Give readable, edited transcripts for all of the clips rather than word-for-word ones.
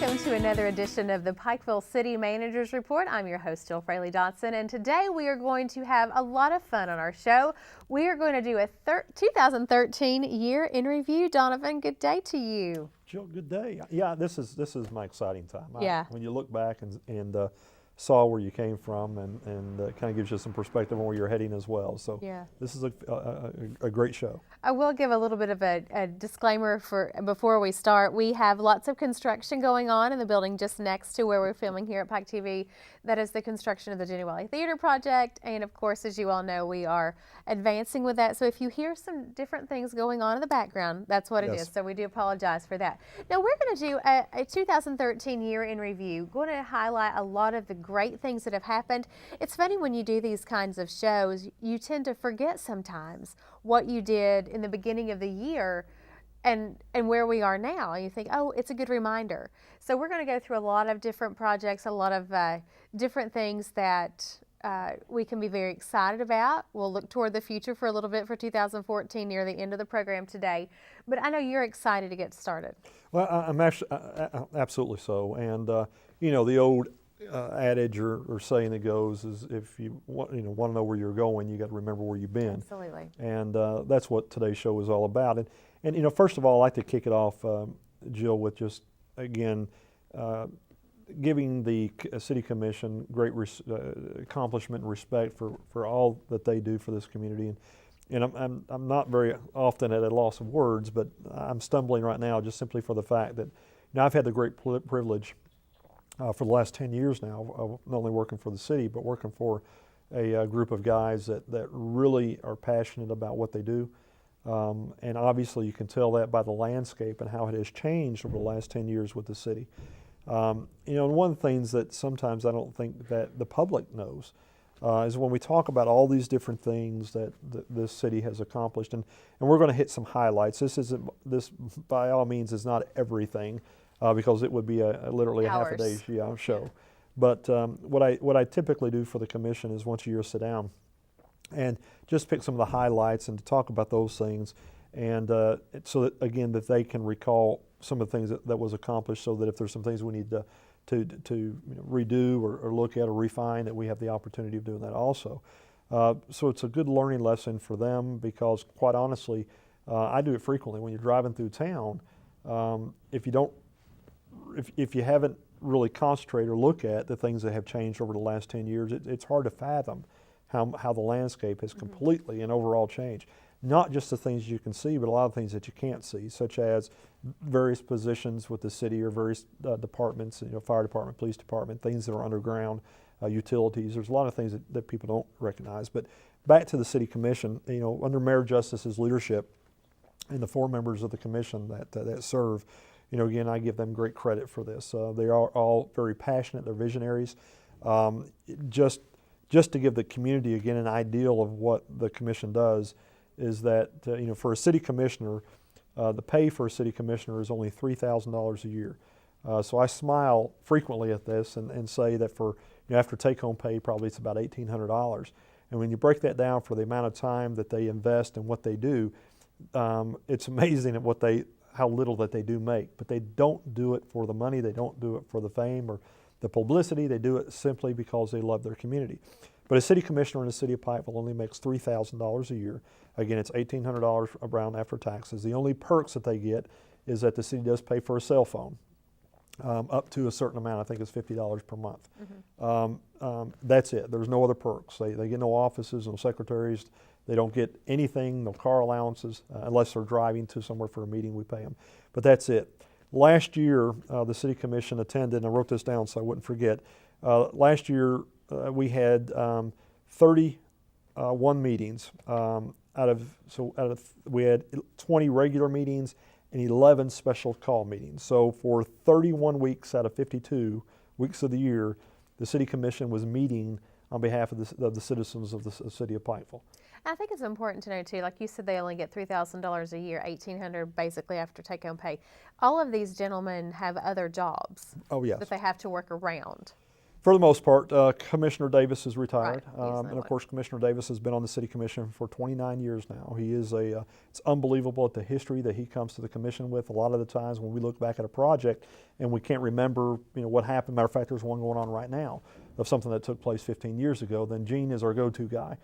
welcome to another edition of the Pikeville City Managers Report. I'm your host, Jill Fraley-Dotson, and today we are going to have a lot of fun on our show. We are going to do a 2013 year in review. Donovan, good day to you. Jill, good day. Yeah, this is my exciting time. Yeah. When you look back and saw where you came from, and kind of gives you some perspective on where you're heading as well. So Yeah. This is a great show. I will give a little bit of a disclaimer before we start. We have lots of construction going on in the building just next to where we're filming here at Pike TV. That is the construction of the Jenny Wiley Theater project, and of course, as you all know, we are advancing with that. So if you hear some different things going on in the background, that's what it is. So we do apologize for that. Now we're going to do a 2013 year in review. Going to highlight a lot of the great things that have happened. It's funny when you do these kinds of shows, you tend to forget sometimes what you did in the beginning of the year and where we are now. You think, oh, it's a good reminder. So we're going to go through a lot of different projects, a lot of different things that we can be very excited about. We'll look toward the future for a little bit for 2014 near the end of the program today. But I know you're excited to get started. Well, I'm actually absolutely so. And you know, the old adage or saying that goes is, if you want to know where you're going, you got to remember where you've been. Absolutely. And that's what today's show is all about. And you know, first of all, I'd like to kick it off, Jill, with just again giving the City Commission great accomplishment and respect for all that they do for this community. And I'm not very often at a loss of words, but I'm stumbling right now just simply for the fact that I've had the great privilege for the last 10 years now of not only working for the city, but working for a group of guys that really are passionate about what they do. And obviously you can tell that by the landscape and how it has changed over the last 10 years with the city. You know, and one of the things that sometimes I don't think that the public knows is when we talk about all these different things that this city has accomplished, and we're going to hit some highlights. This by all means is not everything, because it would be literally Hours. a half a day show. But what I typically do for the commission is once a year sit down and just pick some of the highlights and to talk about those things, and so that again that they can recall some of the things that was accomplished, so that if there's some things we need to redo or look at or refine, that we have the opportunity of doing that also. So it's a good learning lesson for them, because quite honestly, I do it frequently when you're driving through town. If you haven't really concentrated or look at the things that have changed over the last 10 years, it's hard to fathom how the landscape has completely and overall changed. Not just the things you can see, but a lot of things that you can't see, such as various positions with the city or various departments, fire department, police department, things that are underground, utilities. There's a lot of things that people don't recognize. But back to the City Commission, under Mayor Justice's leadership and the 4 members of the commission that serve, again, I give them great credit for this. They are all very passionate. They're visionaries. Just to give the community, again, an ideal of what the commission does is that, for a city commissioner, the pay for a city commissioner is only $3,000 a year. So I smile frequently at this and say that for, after take-home pay, probably it's about $1,800. And when you break that down for the amount of time that they invest in what they do, it's amazing at how little that they do make. But they don't do it for the money, they don't do it for the fame or the publicity, they do it simply because they love their community. But a city commissioner in the city of Pikeville only makes $3,000 a year. Again, it's $1,800 around after taxes. The only perks that they get is that the city does pay for a cell phone, up to a certain amount. I think it's $50 per month. That's it. There's no other perks. They get no offices, no secretaries. They don't get anything, no car allowances, unless they're driving to somewhere for a meeting, we pay them. But that's it. Last year, the City Commission attended, and I wrote this down so I wouldn't forget. Last year, we had 31 meetings. We had 20 regular meetings and 11 special call meetings. So for 31 weeks out of 52 weeks of the year, the City Commission was meeting on behalf of the citizens of the city of Pikeville. I think it's important to know too, like you said, they only get $3,000 a year, $1,800 basically after take-home pay. All of these gentlemen have other jobs that they have to work around. For the most part, Commissioner Davis is retired, Right, he's the and of one. course Commissioner Davis has been on the City Commission for 29 years now. He is it's unbelievable at the history that he comes to the Commission with. A lot of the times when we look back at a project and we can't remember, what happened, matter of fact, there's one going on right now of something that took place 15 years ago, then Gene is our go-to guy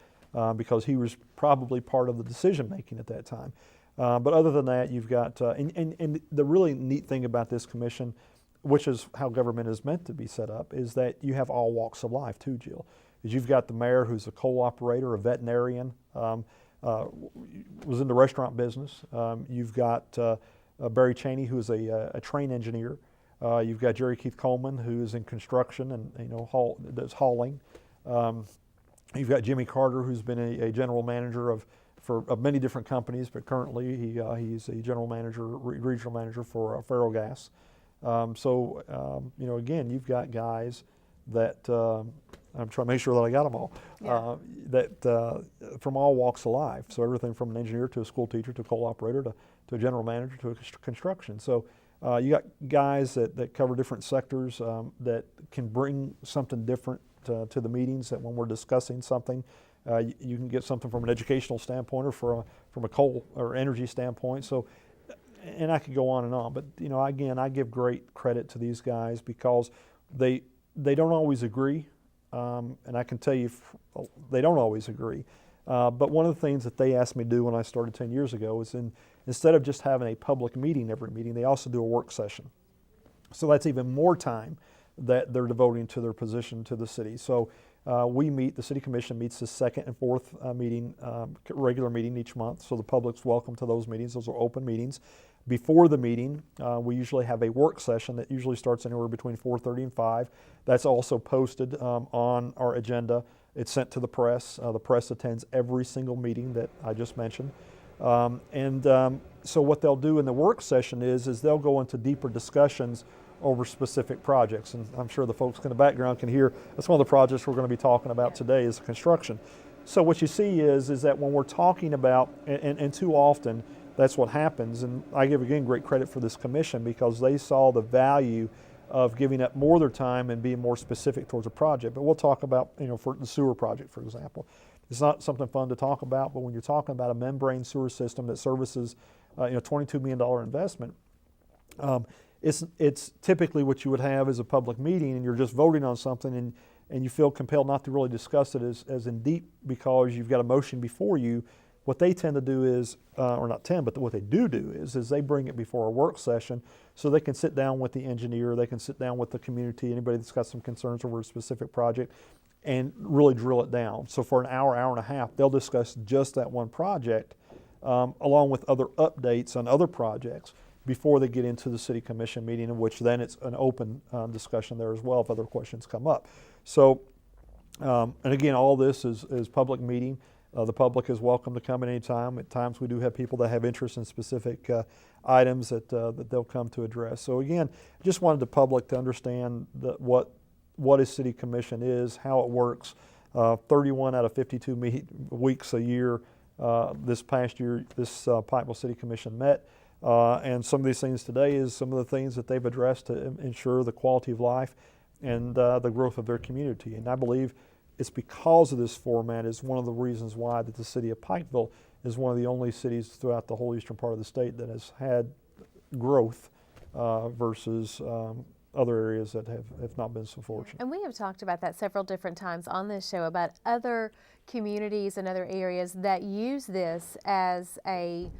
because he was probably part of the decision making at that time. But other than that, you've got, and the really neat thing about this commission, which is how government is meant to be set up, is that you have all walks of life too, Jill. Is you've got the mayor who's a coal operator, a veterinarian, was in the restaurant business. You've got Barry Cheney, who is a train engineer. You've got Jerry Keith Coleman, who is in construction and does hauling. You've got Jimmy Carter, who's been a general manager of many different companies, but currently he's a general manager, regional manager for Ferrogas. Again, you've got guys that I'm trying to make sure that I got them all. Yeah. That from all walks of life. So everything from an engineer to a school teacher to a coal operator to a general manager to a construction. So you got guys that cover different sectors that can bring something different to the meetings. That when we're discussing something, you can get something from an educational standpoint or from a coal or energy standpoint. So. And I could go on and on, but again, I give great credit to these guys because they don't always agree, and I can tell you they don't always agree. But one of the things that they asked me to do when I started 10 years ago is instead of just having a public meeting every meeting, they also do a work session. So that's even more time that they're devoting to their position to the city. So the City Commission meets the second and fourth regular meeting each month. So the public's welcome to those meetings. Those are open meetings. Before the meeting, we usually have a work session that usually starts anywhere between 4:30 and 5. That's also posted on our agenda. It's sent to the press. The press attends every single meeting that I just mentioned. So what they'll do in the work session is they'll go into deeper discussions over specific projects. And I'm sure the folks in the background can hear, that's one of the projects we're going to be talking about today is construction. So what you see is that when we're talking about, and too often, that's what happens, and I give again great credit for this commission because they saw the value of giving up more of their time and being more specific towards a project. But we'll talk about, for the sewer project, for example. It's not something fun to talk about, but when you're talking about a membrane sewer system that services, $22 million investment, it's typically what you would have as a public meeting, and you're just voting on something, and you feel compelled not to really discuss it as in deep because you've got a motion before you. What they tend to do is, or not tend, but what they do is they bring it before a work session so they can sit down with the engineer, they can sit down with the community, anybody that's got some concerns over a specific project, and really drill it down. So for an hour and a half, they'll discuss just that one project along with other updates on other projects before they get into the City Commission meeting, in which then it's an open discussion there as well if other questions come up. So, and again, all this is public meeting. The public is welcome to come at any time. At times we do have people that have interest in specific items that they'll come to address. So again, just wanted the public to understand what a City Commission is, how it works. 31 out of 52 weeks a year. This past year, this Pikeville City Commission met. And some of these things today is some of the things that they've addressed to ensure the quality of life and the growth of their community. And I believe it's because of this format is one of the reasons why that the city of Pikeville is one of the only cities throughout the whole eastern part of the state that has had growth versus other areas that have not been so fortunate. And we have talked about that several different times on this show about other communities and other areas that use this as a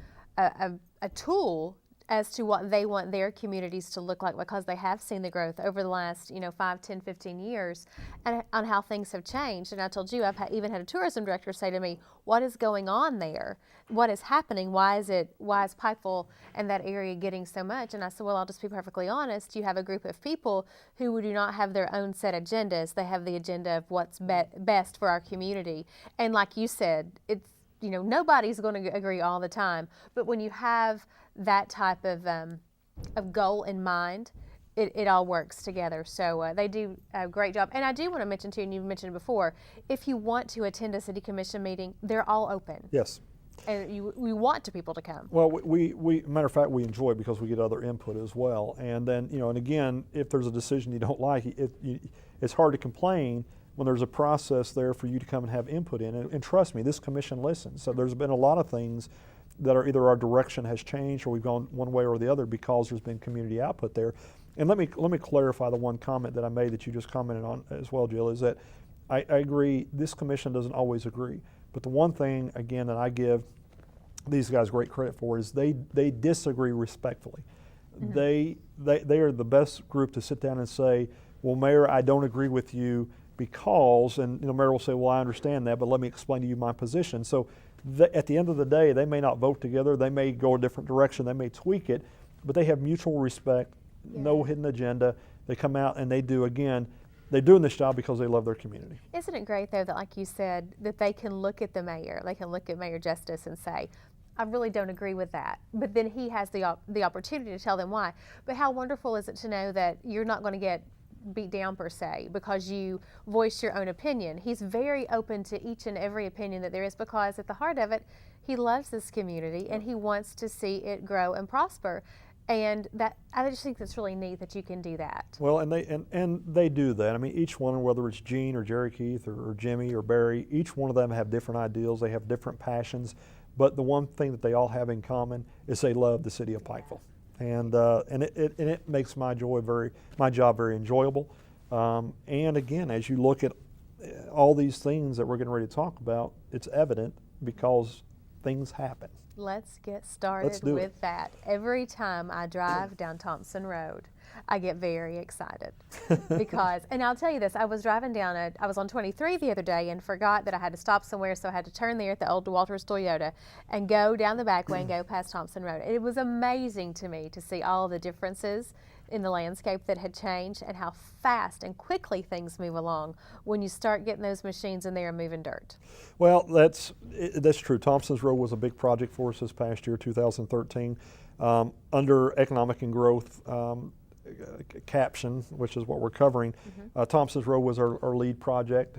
tool as to what they want their communities to look like because they have seen the growth over the last 5, 10, 15 years and on how things have changed. And I told you, I've even had a tourism director say to me, what is going on there? What is happening? Why is Pikeville and that area getting so much? And I said, well, I'll just be perfectly honest. You have a group of people who do not have their own set agendas. They have the agenda of what's best for our community. And like you said, it's nobody's going to agree all the time, but when you have that type of goal in mind, it all works together. So they do a great job. And I do want to mention too, and you've mentioned it before, if you want to attend a City Commission meeting, they're all open. Yes. And we want people to come. Well, we matter of fact, we enjoy it because we get other input as well. And then, and again, if there's a decision you don't like, it's hard to complain when there's a process there for you to come and have input in. And trust me, this commission listens. So there's been a lot of things that are either our direction has changed or we've gone one way or the other because there's been community output there. And let me clarify the one comment that I made that you just commented on as well, Jill, is that I agree this commission doesn't always agree. But the one thing, again, that I give these guys great credit for is they disagree respectfully. They are the best group to sit down and say, well, Mayor, I don't agree with you because, and Mayor will say, well, I understand that, but let me explain to you my position. So at the end of the day, they may not vote together, they may go a different direction, they may tweak it, but they have mutual respect, no hidden agenda. They come out and they do, again, they're doing this job because they love their community. Isn't it great, though, that like you said, that they can look at the mayor, they can look at Mayor Justice and say, I really don't agree with that. But then he has the opportunity to tell them why. But how wonderful is it to know that you're not going to get beat down per se because you voice your own opinion. He's very open to each and every opinion that there is because at the heart of it, he loves this community and he wants to see it grow and prosper. And that I just think that's really neat that you can do that. Well, and they do that. I mean, each one, whether it's Gene or Jerry Keith or Jimmy or Barry, each one of them have different ideals. They have different passions. But the one thing that they all have in common is they love the city of Pikeville. And it makes my job very enjoyable. And again, as you look at all these things that we're getting ready to talk about, it's evident because things happen. Let's get started with that. Every time I drive down Thompson Road, I get very excited because, and I'll tell you this, I was driving down, I was on 23 the other day and forgot that I had to stop somewhere, so I had to turn there at the old Walters Toyota and go down the back way and go past Thompson Road. It was amazing to me to see all the differences in the landscape that had changed and how fast and quickly things move along when you start getting those machines in there and moving dirt. Well, that's true. Thompson's Road was a big project for us this past year, 2013. Under economic and growth caption, which is what we're covering, Thompson's Road was our lead project.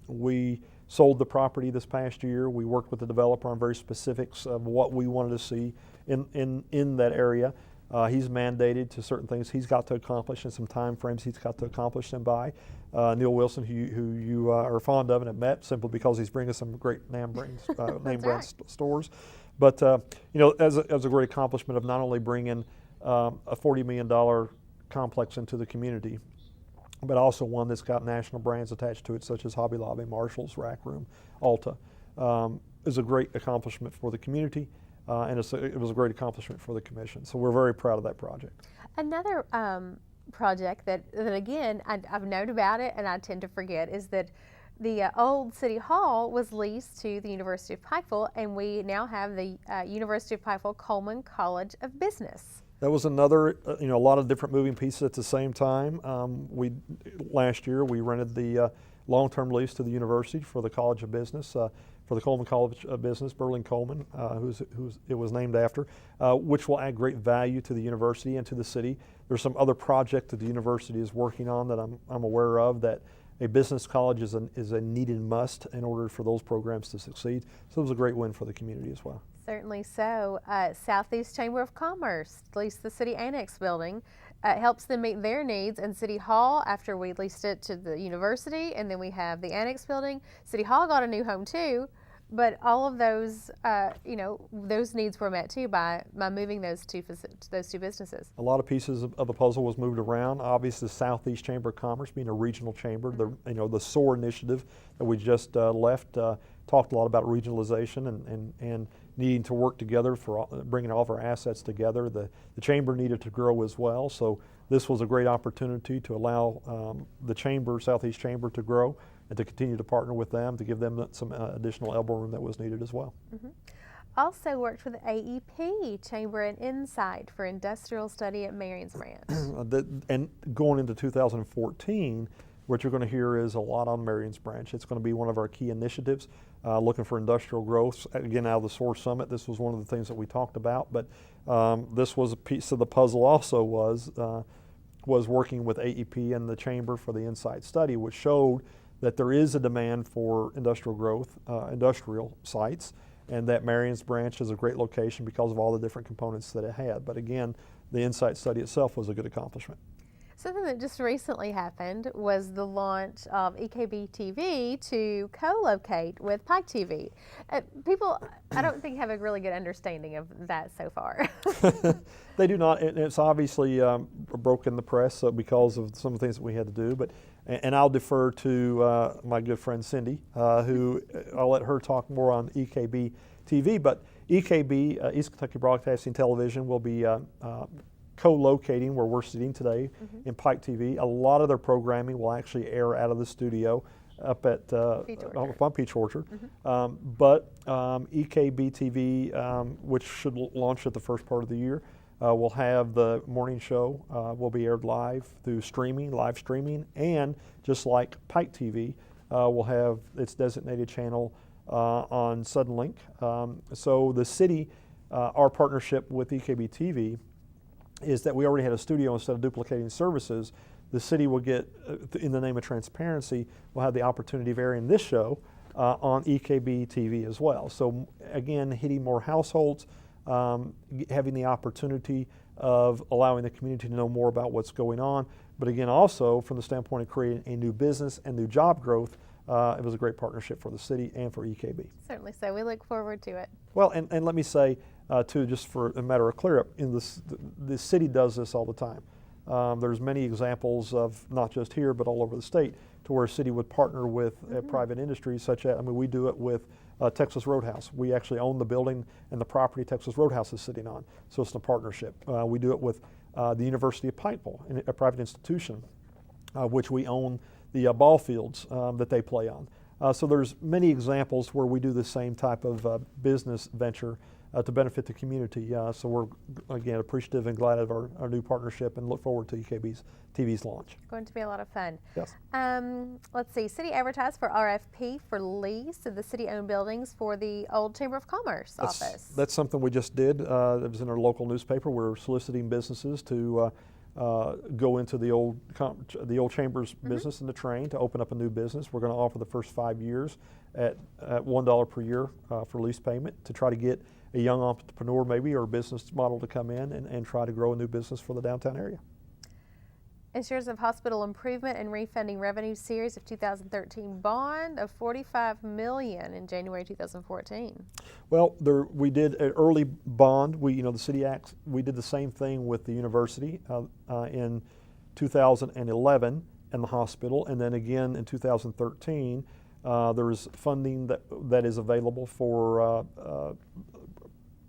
We sold the property this past year. We worked with the developer on very specifics of what we wanted to see in that area. He's mandated to certain things he's got to accomplish and some time frames he's got to accomplish them by. Neil Wilson, who you are fond of and have met simply because he's bringing some great name brand stores. But as a great accomplishment of not only bringing a $40 million complex into the community, but also one that's got national brands attached to it, such as Hobby Lobby, Marshall's, Rack Room, Ulta, is a great accomplishment for the community. And it was a great accomplishment for the commission. So we're very proud of that project. Another project that again, I've known about it and I tend to forget is that the old City Hall was leased to the University of Pikeville, and we now have the University of Pikeville Coleman College of Business. That was another, a lot of different moving pieces at the same time. Last year we rented the long-term lease to the university for the College of Business, for the Coleman College of Business, Berlin Coleman, who's it was named after, which will add great value to the university and to the city. There's some other project that the university is working on that I'm aware of that a business college is a needed must in order for those programs to succeed. So it was a great win for the community as well. Certainly so. Southeast Chamber of Commerce leased the City Annex building. Helps them meet their needs, and City Hall, after we leased it to the university, and then we have the Annex building. City Hall got a new home too, but all of those, those needs were met too by moving those two businesses. A lot of pieces of the puzzle was moved around. Obviously, the Southeast Chamber of Commerce, being a regional chamber, the SOAR initiative that we just left talked a lot about regionalization and needing to work together for bringing all of our assets together. The chamber needed to grow as well, so this was a great opportunity to allow the chamber, Southeast Chamber, to grow and to continue to partner with them to give them some additional elbow room that was needed as well. Also worked with AEP, Chamber and Insight, for industrial study at Marion's Branch. And going into 2014, what you're going to hear is a lot on Marion's Branch. It's going to be one of our key initiatives, looking for industrial growth. Again, out of the SOAR Summit, this was one of the things that we talked about, but this was a piece of the puzzle also was working with AEP and the Chamber for the Insight study, which showed that there is a demand for industrial growth, industrial sites, and that Marion's Branch is a great location because of all the different components that it had. But again, the Insight study itself was a good accomplishment. Something that just recently happened was the launch of EKB TV to co-locate with Pike TV. People, I don't think, have a really good understanding of that so far. They do not, and it's obviously broken the press because of some of the things that we had to do. But and I'll defer to my good friend Cindy, who I'll let her talk more on EKB TV. But EKB, East Kentucky Broadcasting Television, will be co-locating where we're sitting today in Pike TV. A lot of their programming will actually air out of the studio up at Peach Orchard. But EKB TV, which should launch at the first part of the year, will have the morning show will be aired live through live streaming, and just like Pike TV, will have its designated channel on Suddenlink. So the city, our partnership with EKB TV is that we already had a studio. Instead of duplicating services, the city will get, in the name of transparency, will have the opportunity of airing this show on EKB TV as well. So again, hitting more households, having the opportunity of allowing the community to know more about what's going on. But again, also from the standpoint of creating a new business and new job growth, it was a great partnership for the city and for EKB. Certainly so. We look forward to it. Well, and let me say, too, just for a matter of clear up, the city does this all the time. There's many examples of, not just here, but all over the state, to where a city would partner with private industries, such as, we do it with Texas Roadhouse. We actually own the building and the property Texas Roadhouse is sitting on, so it's a partnership. We do it with the University of Pikeville, a private institution, which we own the ball fields that they play on. So there's many examples where we do the same type of business venture to benefit the community. So we're, again, appreciative and glad of our new partnership and look forward to EKB's TV's launch. Going to be a lot of fun. Yes. Let's see. City advertised for RFP for lease of the city-owned buildings for the old Chamber of Commerce office. That's something we just did. It was in our local newspaper. We're soliciting businesses to go into the old Chamber's business in the train to open up a new business. We're going to offer the first 5 years at $1 per year for lease payment to try to get a young entrepreneur maybe or a business model to come in and try to grow a new business for the downtown area. And shares of Hospital Improvement and Refunding Revenue Series of 2013 bond of $45 million in January 2014. Well, we did an early bond. The city acts. We did the same thing with the university in 2011 and the hospital, and then again in 2013. There's funding that is available for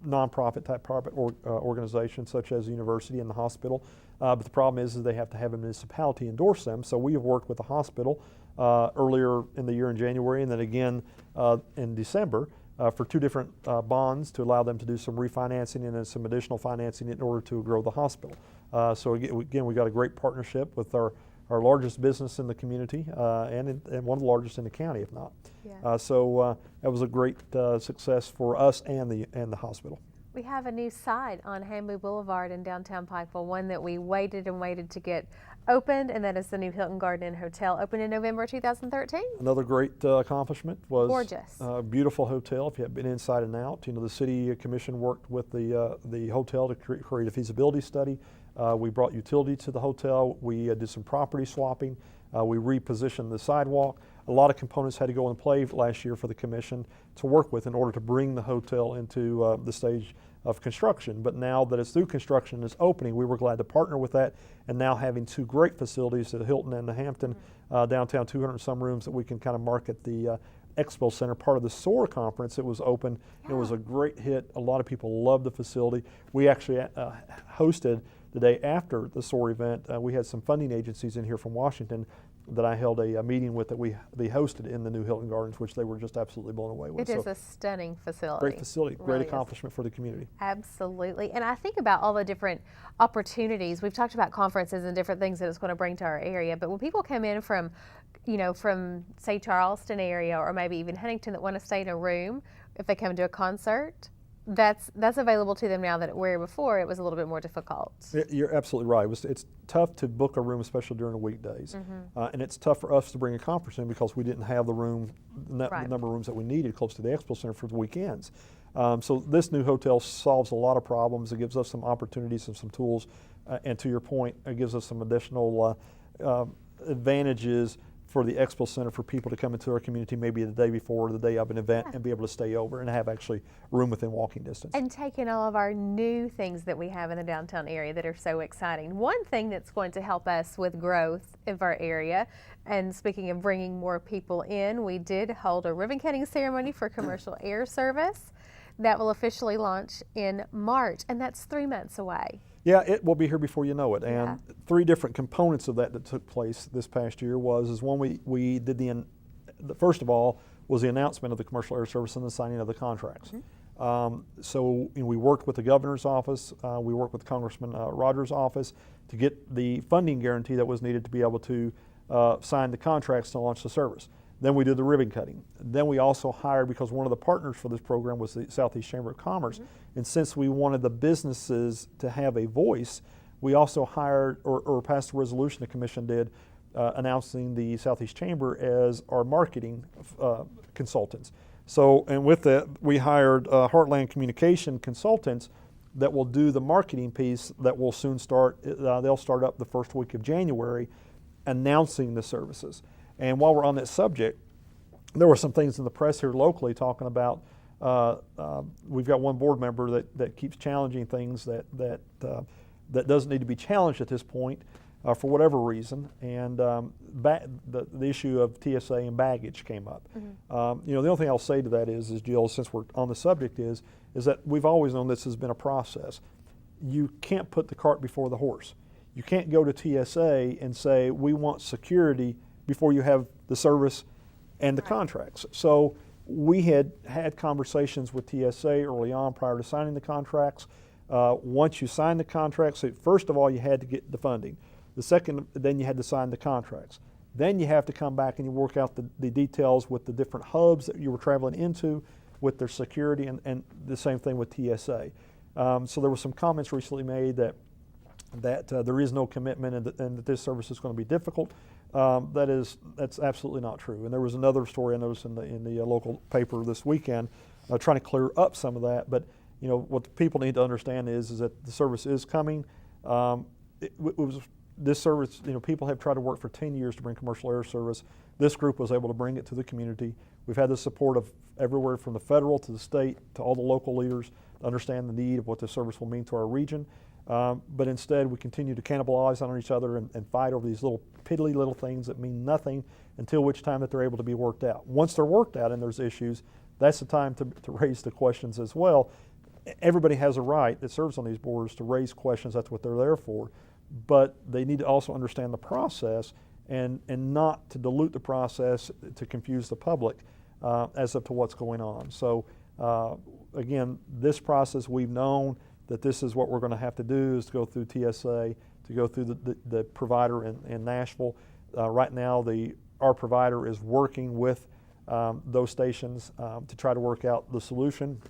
nonprofit type private organizations such as the university and the hospital. But the problem is they have to have a municipality endorse them. So we have worked with the hospital earlier in the year in January and then again in December for 2 different bonds to allow them to do some refinancing and then some additional financing in order to grow the hospital. So again, we got a great partnership with our largest business in the community and one of the largest in the county, if not. Yeah. So that was a great success for us and the hospital. We have a new site on Hambu Boulevard in downtown Pikeville, one that we waited and waited to get opened, and that is the new Hilton Garden Inn Hotel, opened in November 2013. Another great accomplishment was gorgeous, beautiful hotel. If you have been inside and out, the city commission worked with the hotel to create a feasibility study. We brought utility to the hotel. We did some property swapping. We repositioned the sidewalk. A lot of components had to go in play last year for the commission to work with in order to bring the hotel into the stage of construction. But now that it's through construction and it's opening, we were glad to partner with that. And now having 2 great facilities at Hilton and the Hampton downtown, 200 and some rooms that we can kind of market the Expo Center, part of the SOAR conference. It was open. Yeah. It was a great hit. A lot of people loved the facility. We actually hosted the day after the SOAR event. We had some funding agencies in here from Washington that I held a meeting with that they hosted in the new Hilton Gardens, which they were just absolutely blown away with. It is a stunning facility. Great facility, great accomplishment for the community. Absolutely. And I think about all the different opportunities. We've talked about conferences and different things that it's going to bring to our area, but when people come in from, say, Charleston area or maybe even Huntington that want to stay in a room, if they come to a concert, that's available to them now, that where before it was a little bit more difficult. You're absolutely right. It's tough to book a room, especially during the weekdays. And it's tough for us to bring a conference in because we didn't have the number of rooms that we needed close to the Expo Center for the weekends. So this new hotel solves a lot of problems. It gives us some opportunities and some tools, and to your point, it gives us some additional advantages for the Expo Center for people to come into our community maybe the day before or the day of an event and be able to stay over and have actually room within walking distance. And taking all of our new things that we have in the downtown area that are so exciting. One thing that's going to help us with growth of our area, and speaking of bringing more people in, we did hold a ribbon cutting ceremony for commercial air service that will officially launch in March, and that's 3 months away. Yeah, it will be here before you know it. And Yeah. 3 different components of that took place this past year is one, we did the first of all was the announcement of the commercial air service and the signing of the contracts. So we worked with the governor's office, we worked with Congressman Rogers' office to get the funding guarantee that was needed to be able to sign the contracts to launch the service. Then we did the ribbon cutting. Then we also hired, because one of the partners for this program was the Southeast Chamber of Commerce, and since we wanted the businesses to have a voice, we also hired or passed a resolution the commission did announcing the Southeast Chamber as our marketing consultants. So, and with that, we hired Heartland Communication consultants that will do the marketing piece that will soon start. They'll start up the first week of January announcing the services. And while we're on that subject, there were some things in the press here locally talking about, we've got one board member that keeps challenging things that doesn't need to be challenged at this point for whatever reason. And the issue of TSA and baggage came up. The only thing I'll say to that is Jill, since we're on the subject, is that we've always known this has been a process. You can't put the cart before the horse. You can't go to TSA and say, we want security before you have the service and the contracts. So we had conversations with TSA early on prior to signing the contracts. Once you sign the contracts, first of all, you had to get the funding. The second, then you had to sign the contracts. Then you have to come back and you work out the details with the different hubs that you were traveling into with their security, and the same thing with TSA. So there were some comments recently made that there is no commitment and that this service is going to be difficult. That's absolutely not true. And there was another story I noticed in the local paper this weekend, trying to clear up some of that. But what the people need to understand is that the service is coming. This service, people have tried to work for 10 years to bring commercial air service. This group was able to bring it to the community. We've had the support of everywhere from the federal to the state to all the local leaders to understand the need of what this service will mean to our region. But instead, we continue to cannibalize on each other and fight over these little piddly little things that mean nothing until which time that they're able to be worked out. Once they're worked out and there's issues, that's the time to raise the questions as well. Everybody has a right that serves on these boards to raise questions. That's what they're there for. But they need to also understand the process and not to dilute the process to confuse the public as to what's going on. So again, this process we've known that this is what we're going to have to do, is to go through TSA, to go through the provider in Nashville. Right now, our provider is working with those stations to try to work out the solution.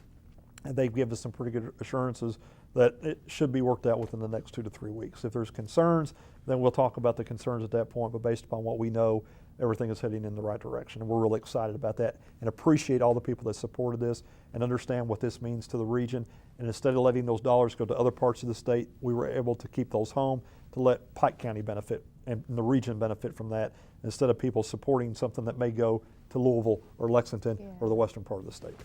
And they've given us some pretty good assurances that it should be worked out within the next 2 to 3 weeks. If there's concerns, then we'll talk about the concerns at that point, but based upon what we know, everything is heading in the right direction. And we're really excited about that and appreciate all the people that supported this and understand what this means to the region. And instead of letting those dollars go to other parts of the state, we were able to keep those home to let Pike County benefit and the region benefit from that, instead of people supporting something that may go to Louisville or Lexington or the western part of the state.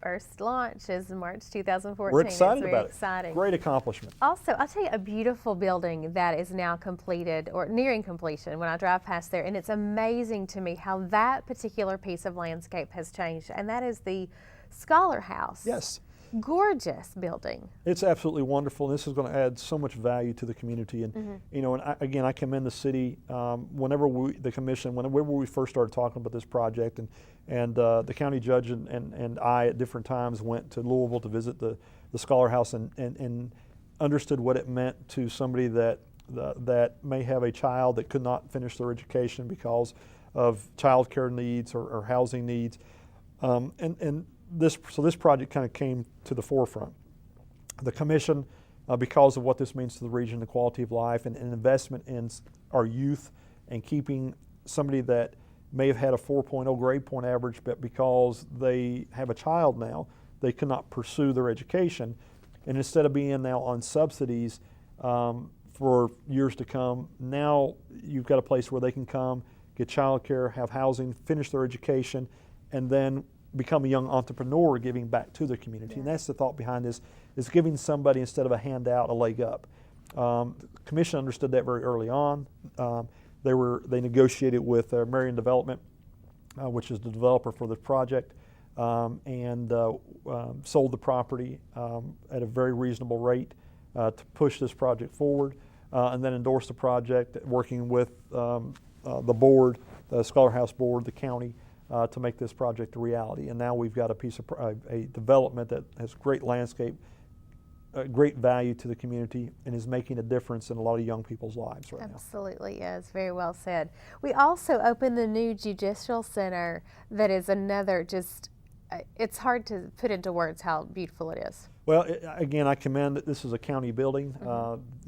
First launch is March 2014. We're excited it's about it. Exciting. Great accomplishment. Also, I'll tell you, a beautiful building that is now completed or nearing completion when I drive past there, and it's amazing to me how that particular piece of landscape has changed, and that is the Scholar House. Yes. Gorgeous building. It's absolutely wonderful. This is going to add so much value to the community. And again, I commend the city. Whenever the commission, whenever we first started talking about this project, and the county judge and I at different times went to Louisville to visit the Scholar House and understood what it meant to somebody that may have a child that could not finish their education because of child care needs or housing needs, So this project kind of came to the forefront. The commission, because of what this means to the region, the quality of life, and an investment in our youth and keeping somebody that may have had a 4.0 grade point average, but because they have a child now, they could not pursue their education. And instead of being now on subsidies for years to come, now you've got a place where they can come, get childcare, have housing, finish their education, and then become a young entrepreneur giving back to their community. Yeah. And that's the thought behind this, is giving somebody, instead of a handout, a leg up. The Commission understood that very early on. They negotiated with Marion Development, which is the developer for this project, and sold the property at a very reasonable rate to push this project forward, and then endorsed the project, working with the board, the Scholar House board, the county, to make this project a reality. And now we've got a piece of a development that has great landscape, great value to the community, and is making a difference in a lot of young people's lives right now. Absolutely is. Very well said. We also opened the new Judicial Center that is another just, it's hard to put into words how beautiful it is. Well, again, I commend that this is a county building.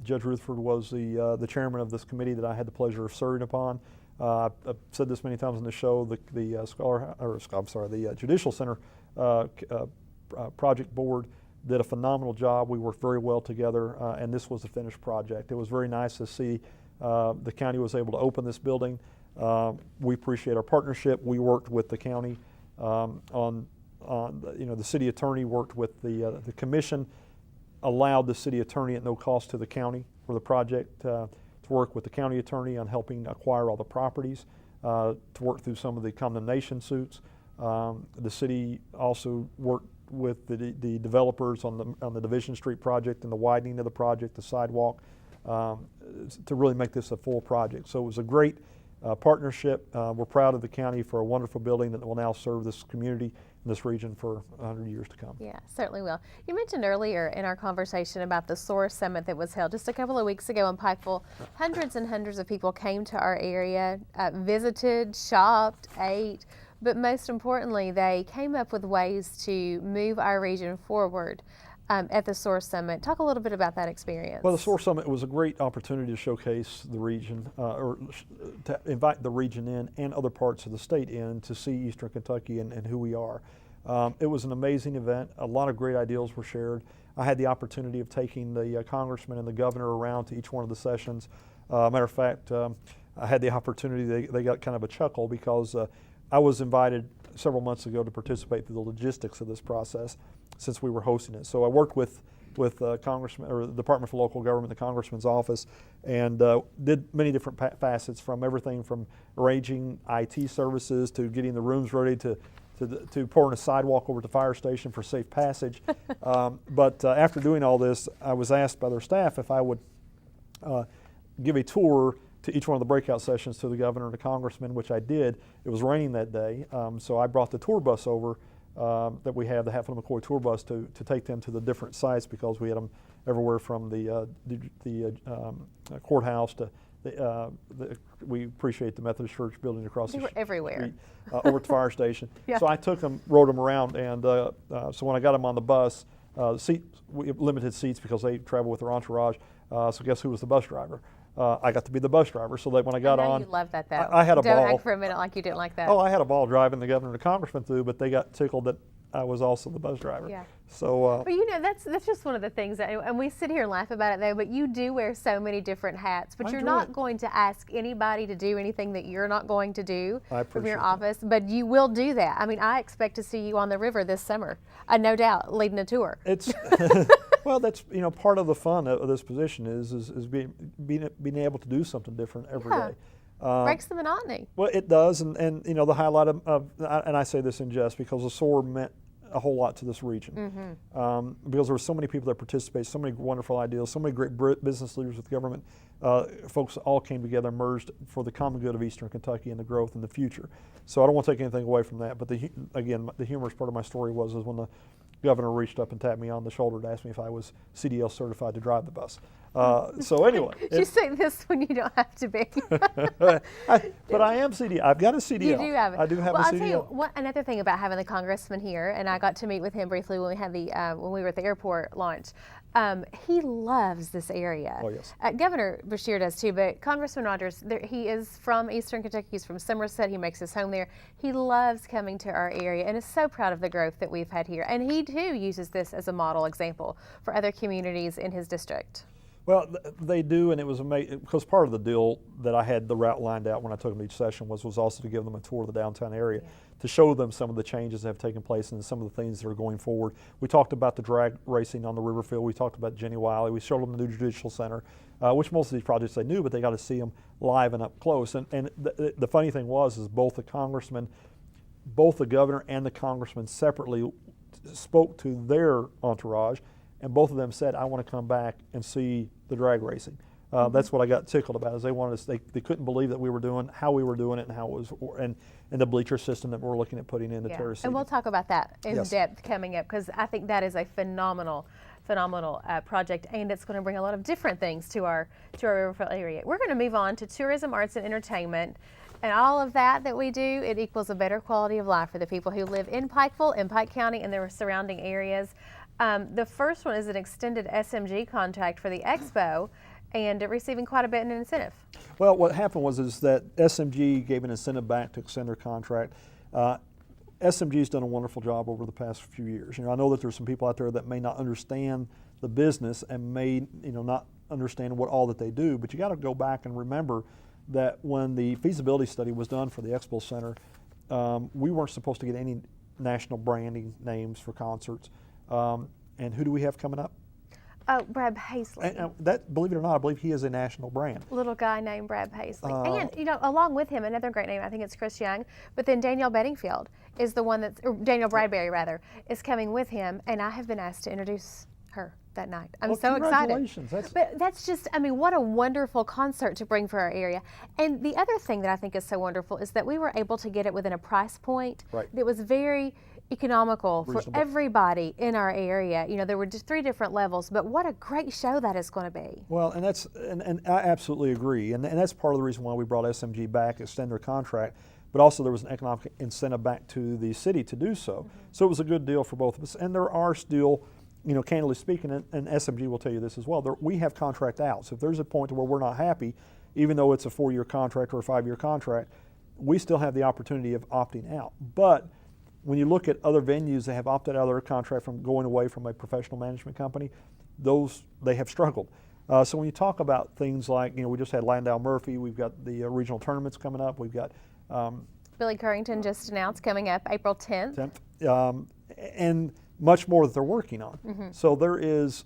Judge Rutherford was the chairman of this committee that I had the pleasure of serving upon. I've said this many times on the show. The Judicial Center project board did a phenomenal job. We worked very well together, and this was a finished project. It was very nice to see the county was able to open this building. We appreciate our partnership. We worked with the county on the city attorney worked with the commission, allowed the city attorney at no cost to the county for the project to work with the county attorney on helping acquire all the properties, to work through some of the condemnation suits. The city also worked with the developers on the Division Street project and the widening of the project, the sidewalk, to really make this a full project. So it was a great partnership. We're proud of the county for a wonderful building that will now serve this community in this region for 100 years to come. Yeah, certainly will. You mentioned earlier in our conversation about the SOAR Summit that was held just a couple of weeks ago in Pikeville. Hundreds and hundreds of people came to our area, visited, shopped, ate, but most importantly, they came up with ways to move our region forward at the SOAR Summit. Talk a little bit about that experience. Well, the SOAR Summit was a great opportunity to showcase the region, or to invite the region in and other parts of the state in to see Eastern Kentucky and who we are. It was an amazing event. A lot of great ideas were shared. I had the opportunity of taking the congressman and the governor around to each one of the sessions. Matter of fact, I had the opportunity, they got kind of a chuckle because I was invited several months ago to participate through the logistics of this process since we were hosting it. So I worked with Congressman, or the Department for Local Government, the Congressman's office, and did many different facets, from everything from arranging IT services to getting the rooms ready to pouring a sidewalk over to the fire station for safe passage. But after doing all this, I was asked by their staff if I would give a tour to each one of the breakout sessions to the governor and the congressman, which I did. It was raining that day, so I brought the tour bus over that we have, the Hatfield McCoy tour bus, to take them to the different sites, because we had them everywhere from the courthouse to we appreciate the Methodist Church building across they were everywhere. Street, over at the fire station. Yeah. So I took them, rode them around, and so when I got them on the bus, we have limited seats because they travel with their entourage. So guess who was the bus driver? I got to be the bus driver, so that when I got on, you love that though. I had a ball. Don't act for a minute like you didn't like that. Oh, I had a ball driving the governor and the congressman through, but they got tickled that I was also the bus driver. Yeah. So. But you know, that's just one of the things that, and we sit here and laugh about it though. But you do wear so many different hats. But you're not going to ask anybody to do anything that you're not going to do from your office. But you will do that. I mean, I expect to see you on the river this summer, no doubt, leading a tour. It's. Well, that's part of the fun of this position is being able to do something different every day. Breaks the monotony. Well, it does, and the highlight of and I say this in jest because the SOAR meant a whole lot to this region, because there were so many people that participated, so many wonderful ideas, so many great business leaders with government. Folks all came together, merged for the common good of Eastern Kentucky and the growth in the future. So I don't want to take anything away from that, but the humorous part of my story was when the governor reached up and tapped me on the shoulder to ask me if I was CDL certified to drive the bus. So anyway. You say this when you don't have to be. But I am CDL. I've got a CDL. You do have it. I do have a CDL. I'll tell you another thing about having the congressman here, and I got to meet with him briefly when we had when we were at the airport launch. He loves this area. Oh, yes. Governor Beshear does too, but Congressman Rogers, he is from Eastern Kentucky. He's from Somerset. He makes his home there. He loves coming to our area and is so proud of the growth that we've had here. And he too uses this as a model example for other communities in his district. Well, they do, and it was amazing because part of the deal that I had the route lined out when I took them each session was also to give them a tour of the downtown area, to show them some of the changes that have taken place and some of the things that are going forward. We talked about the drag racing on the Riverfield. We talked about Jenny Wiley. We showed them the new Judicial Center, which most of these projects they knew, but they got to see them live and up close. And the funny thing was both the governor and the congressman separately spoke to their entourage, and both of them said, I want to come back and see the drag racing. That's what I got tickled about, is they wanted us, they couldn't believe that we were doing, how we were doing it and how it was, and the bleacher system that we're looking at putting into Terrace. And we'll talk about that in depth coming up, because I think that is a phenomenal project, and it's going to bring a lot of different things to our Riverfield area. We're going to move on to tourism, arts, and entertainment. And all of that we do, it equals a better quality of life for the people who live in Pikeville, in Pike County, and their surrounding areas. The first one is an extended SMG contract for the expo, and receiving quite a bit in incentive. Well, what happened is that SMG gave an incentive back to extend their contract. SMG's done a wonderful job over the past few years. I know that there's some people out there that may not understand the business and may not understand what all that they do, but you got to go back and remember that when the feasibility study was done for the Expo Center, we weren't supposed to get any national branding names for concerts. And who do we have coming up? Oh, Brad Paisley. And that, believe it or not, I believe he is a national brand. Little guy named Brad Paisley. And, along with him, another great name, I think it's Chris Young, but then Danielle Bedingfield is the one or Danielle Bradbury, rather, is coming with him, and I have been asked to introduce her that night. I'm so excited. Congratulations. But that's just, what a wonderful concert to bring for our area. And the other thing that I think is so wonderful is that we were able to get it within a price point that was very economical for everybody in our area. There were just 3 different levels, but what a great show that is going to be. Well, and I absolutely agree, and that's part of the reason why we brought SMG back, extend their contract, but also there was an economic incentive back to the city to do so. So it was a good deal for both of us, and there are still, candidly speaking, and SMG will tell you this as well, we have contract outs. If there's a point where we're not happy, even though it's a 4-year contract or a 5-year contract, we still have the opportunity of opting out. But when you look at other venues that have opted out of their contract from going away from a professional management company, they have struggled. So when you talk about things like, we just had Landau Murphy, we've got the regional tournaments coming up, we've got Billy Currington just announced coming up April 10th. And much more that they're working on. So there is,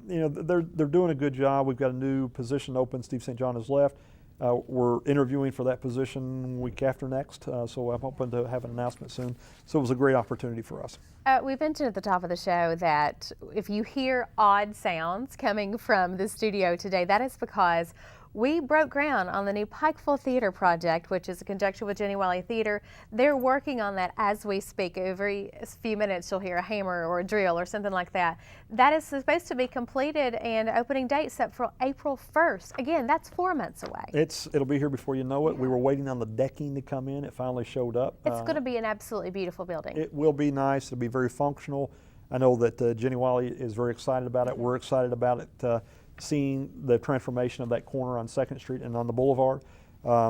they're doing a good job. We've got a new position open. Steve St. John has left. We're interviewing for that position week after next, so I'm hoping to have an announcement soon. So it was a great opportunity for us. We mentioned at the top of the show that if you hear odd sounds coming from the studio today, that is because we broke ground on the new Pikeville Theater project, which is in conjunction with Jenny Wiley Theater. They're working on that as we speak. Every few minutes you'll hear a hammer or a drill or something like that. That is supposed to be completed, and opening date set for April 1st. Again, that's 4 months away. It'll be here before you know it. We were waiting on the decking to come in. It finally showed up. It's going to be an absolutely beautiful building. It will be nice. It'll be very functional. I know that Jenny Wiley is very excited about it. We're excited about it. Seeing the transformation of that corner on 2nd Street and on the boulevard.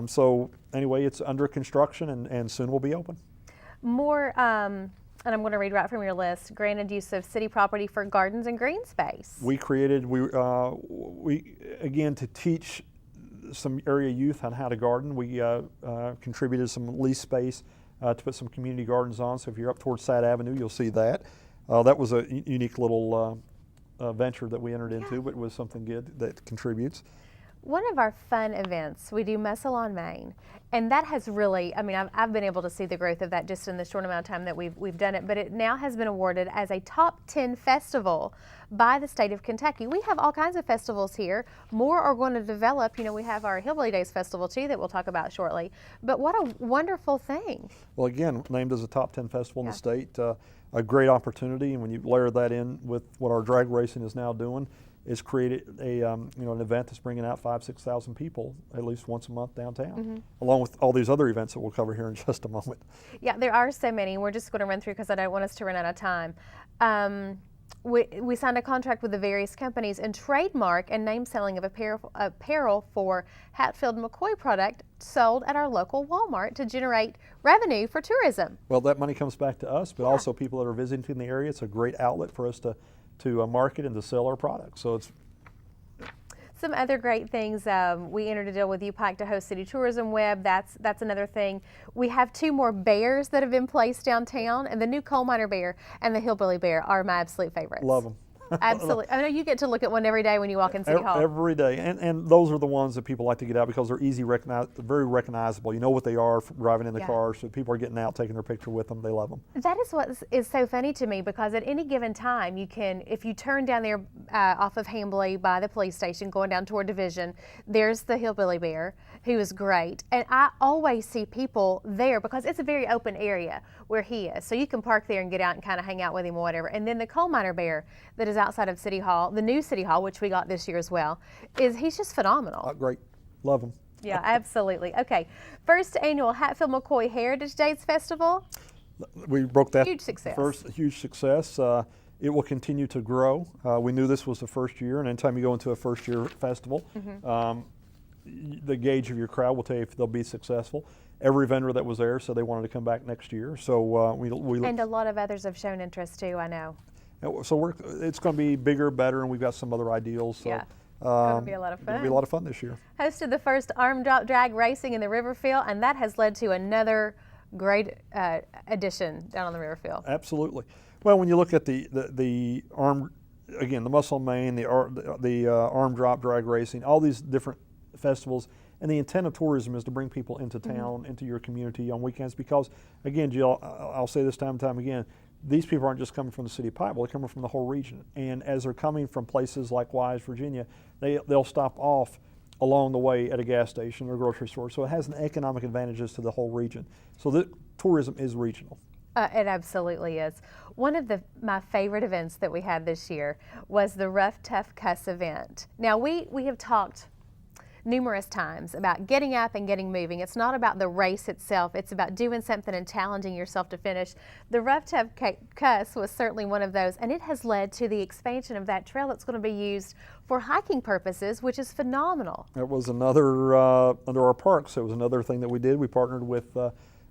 So anyway, it's under construction and soon will be open. More, and I'm going to read right from your list, granted use of city property for gardens and green space. We created, again, to teach some area youth on how to garden, we contributed some lease space to put some community gardens on. So if you're up towards Sad Avenue, you'll see that. That was a unique little venture that we entered into, but it was something good that contributes. One of our fun events, we do Muscle on Main, and that has really, I've been able to see the growth of that just in the short amount of time that we've done it, but it now has been awarded as a top 10 festival by the state of Kentucky. We have all kinds of festivals here. More are going to develop. We have our Hillbilly Days Festival too that we'll talk about shortly, but what a wonderful thing. Well, again, named as a top 10 festival in the state, a great opportunity, and when you layer that in with what our drag racing is now doing, it's created an event that's bringing out 5,000-6,000 people at least once a month downtown, along with all these other events that we'll cover here in just a moment. Yeah, there are so many. We're just going to run through because I don't want us to run out of time. we signed a contract with the various companies and trademark and name selling of apparel for Hatfield McCoy product sold at our local Walmart to generate revenue for tourism. Well, that money comes back to us, but Yeah. also people that are visiting the area. It's a great outlet for us to market and to sell our products. So it's Some other great things, we entered a deal with UPike to host City Tourism Web. That's another thing. We have 2 more bears that have been placed downtown, and the new coal miner bear and the hillbilly bear are my absolute favorites. love them. Absolutely. I know you get to look at one every day when you walk in City Hall. Every day, and those are the ones that people like to get out because they're very recognizable. You know what they are from driving in the Yeah. car, so people are getting out, taking their picture with them. They love them. That is what is so funny to me, because at any given time you can, if you turn down there off of Hambly by the police station going down toward Division, there's the hillbilly bear, who is great, and I always see people there because it's a very open area where he is, so you can park there and get out and kind of hang out with him or whatever. And then the coal miner bear that is outside of City Hall, the new City Hall, which we got this year as well, he's just phenomenal. Great, love them. Yeah, absolutely. Okay, first annual Hatfield McCoy Heritage Days Festival. We broke that Huge success. first huge success. It will continue to grow. We knew this was the first year, and anytime you go into a first year festival, the gauge of your crowd will tell you if they'll be successful. Every vendor that was there said they wanted to come back next year, so we And a lot of others have shown interest too, I know. so it's going to be bigger, better, and we've got some other ideals. So, Yeah. It's going to be a lot of It'll fun. be a lot of fun this year. Hosted the first arm drop drag racing in the Riverfield, and that has led to another great addition down on the Riverfield. Absolutely. Well, when you look at the arm, again, the muscle main, the arm drop drag racing, all these different festivals, and the intent of tourism is to bring people into town, into your community on weekends, because, again, Jill, I'll say this time and time again, these people aren't just coming from the city of Pikeville, they're coming from the whole region. And as they're coming from places like Wise, Virginia, they'll stop off along the way at a gas station or grocery store. So it has an economic advantages to the whole region. So the tourism is regional. It absolutely is. One of my favorite events that we had this year was the Rough Tough Cuss event. Now, we have talked numerous times about getting up and getting moving. It's not about the race itself. It's about doing something and challenging yourself to finish. The Rough Tough Cuss was certainly one of those, and it has led to the expansion of that trail that's going to be used for hiking purposes, which is phenomenal. It was another, under our parks, it was another thing that we did. We partnered with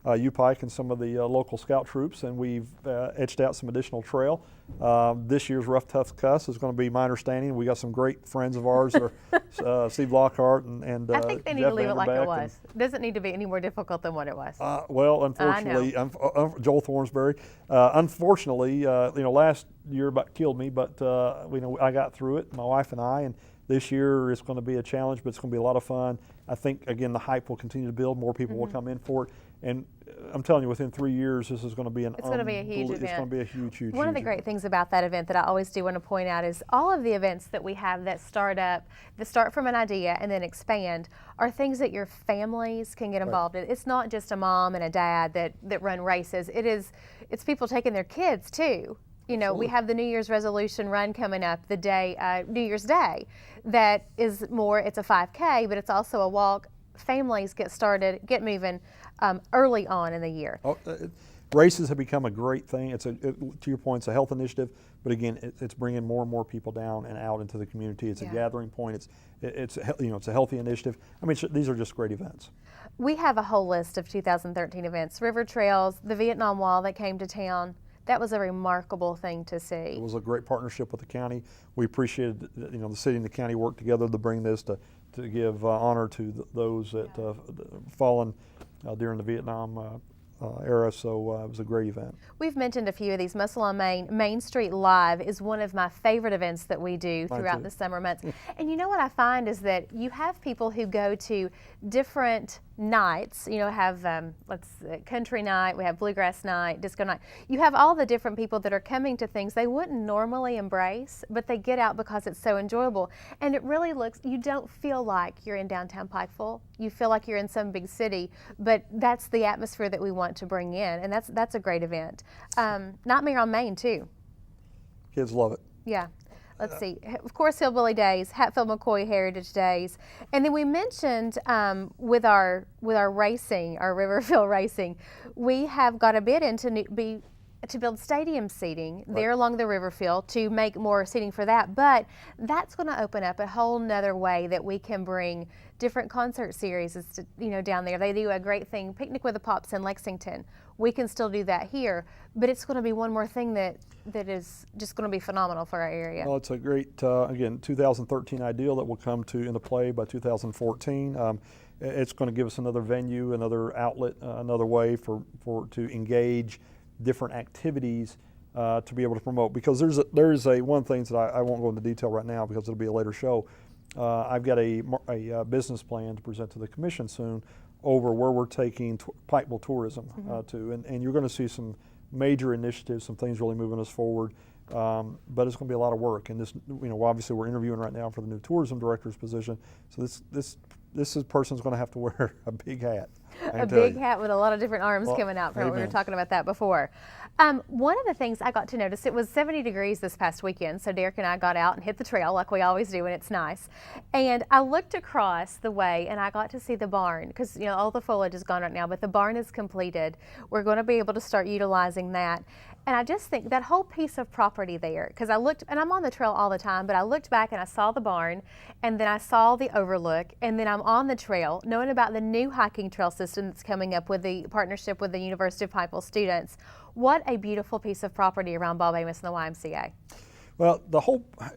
UPike and some of the local scout troops, and we've etched out some additional trail. This year's Rough Tough Cuss is going to be, my understanding, we got some great friends of ours, Steve Lockhart and I think they need Jeff to leave it like it Vanderbeck was. It doesn't need to be any more difficult than what it was. Well, unfortunately, Joel Thornsberry, unfortunately, last year about killed me, but I got through it, my wife and I, and this year it's going to be a challenge, but it's going to be a lot of fun. I think, again, the hype will continue to build. More people will come in for it. And I'm telling you, within 3 years, this is going to be It's going to be a huge event. It's going to be a huge One of the great things about that event that I always do want to point out is all of the events that we have that start from an idea and then expand, are things that your families can get involved in. It's not just a mom and a dad that run races. It's people taking their kids too. We have the New Year's resolution run coming up the day, New Year's Day, that is it's a 5K, but it's also a walk. Families get moving early on in the year. Races have become a great thing. To your point, it's a health initiative, but again, it's bringing more and more people down and out into the community. It's a gathering point. It's a healthy initiative. I mean, these are just great events. We have a whole list of 2013 events: river trails, the Vietnam Wall that came to town. That was a remarkable thing to see. It was a great partnership with the county. We appreciated, the city and the county worked together to bring this to give honor to those that fallen during the Vietnam era. So it was a great event. We've mentioned a few of these. Muscle on Main Street Live is one of my favorite events that we do throughout the summer months. And what I find is that you have people who go to different nights, have country night, we have bluegrass night, disco night. You have all the different people that are coming to things they wouldn't normally embrace, but they get out because it's so enjoyable. And it really you don't feel like you're in downtown Pikeville. You feel like you're in some big city, but that's the atmosphere that we want to bring in, and that's a great event. Nightmare on Main too. Kids love it. Yeah. Let's see. Of course, Hillbilly Days, Hatfield McCoy Heritage Days, and then we mentioned with our racing, our Riverfield racing, we have got a bid in to be to build stadium seating there along the river field to make more seating for that. But that's going to open up a whole nother way that we can bring different concert series, down there. They do a great thing, Picnic with the Pops in Lexington. We can still do that here, but it's going to be one more thing that is just going to be phenomenal for our area. Well, it's a great, again, 2013 ideal that will come into play by 2014. It's going to give us another venue, another outlet, another way to engage different activities to be able to promote. Because there's one thing that I won't go into detail right now because it'll be a later show. I've got a business plan to present to the commission soon over where we're taking Pikeville tourism to, and you're going to see some major initiatives, some things really moving us forward. But it's going to be a lot of work, and this, obviously we're interviewing right now for the new tourism director's position. So this person's going to have to wear a big hat. A big hat with a lot of different arms coming out from it. We were talking about that before. One of the things I got to notice, it was 70 degrees this past weekend, so Derek and I got out and hit the trail like we always do, and it's nice. And I looked across the way and I got to see the barn, because all the foliage is gone right now, but the barn is completed. We're going to be able to start utilizing that. And I just think that whole piece of property there, because I looked, and I'm on the trail all the time, but I looked back and I saw the barn, and then I saw the overlook, and then I'm on the trail knowing about the new hiking trail system that's coming up with the partnership with the University of Pikeville students. What a beautiful piece of property around Bob Amos and the YMCA. Well,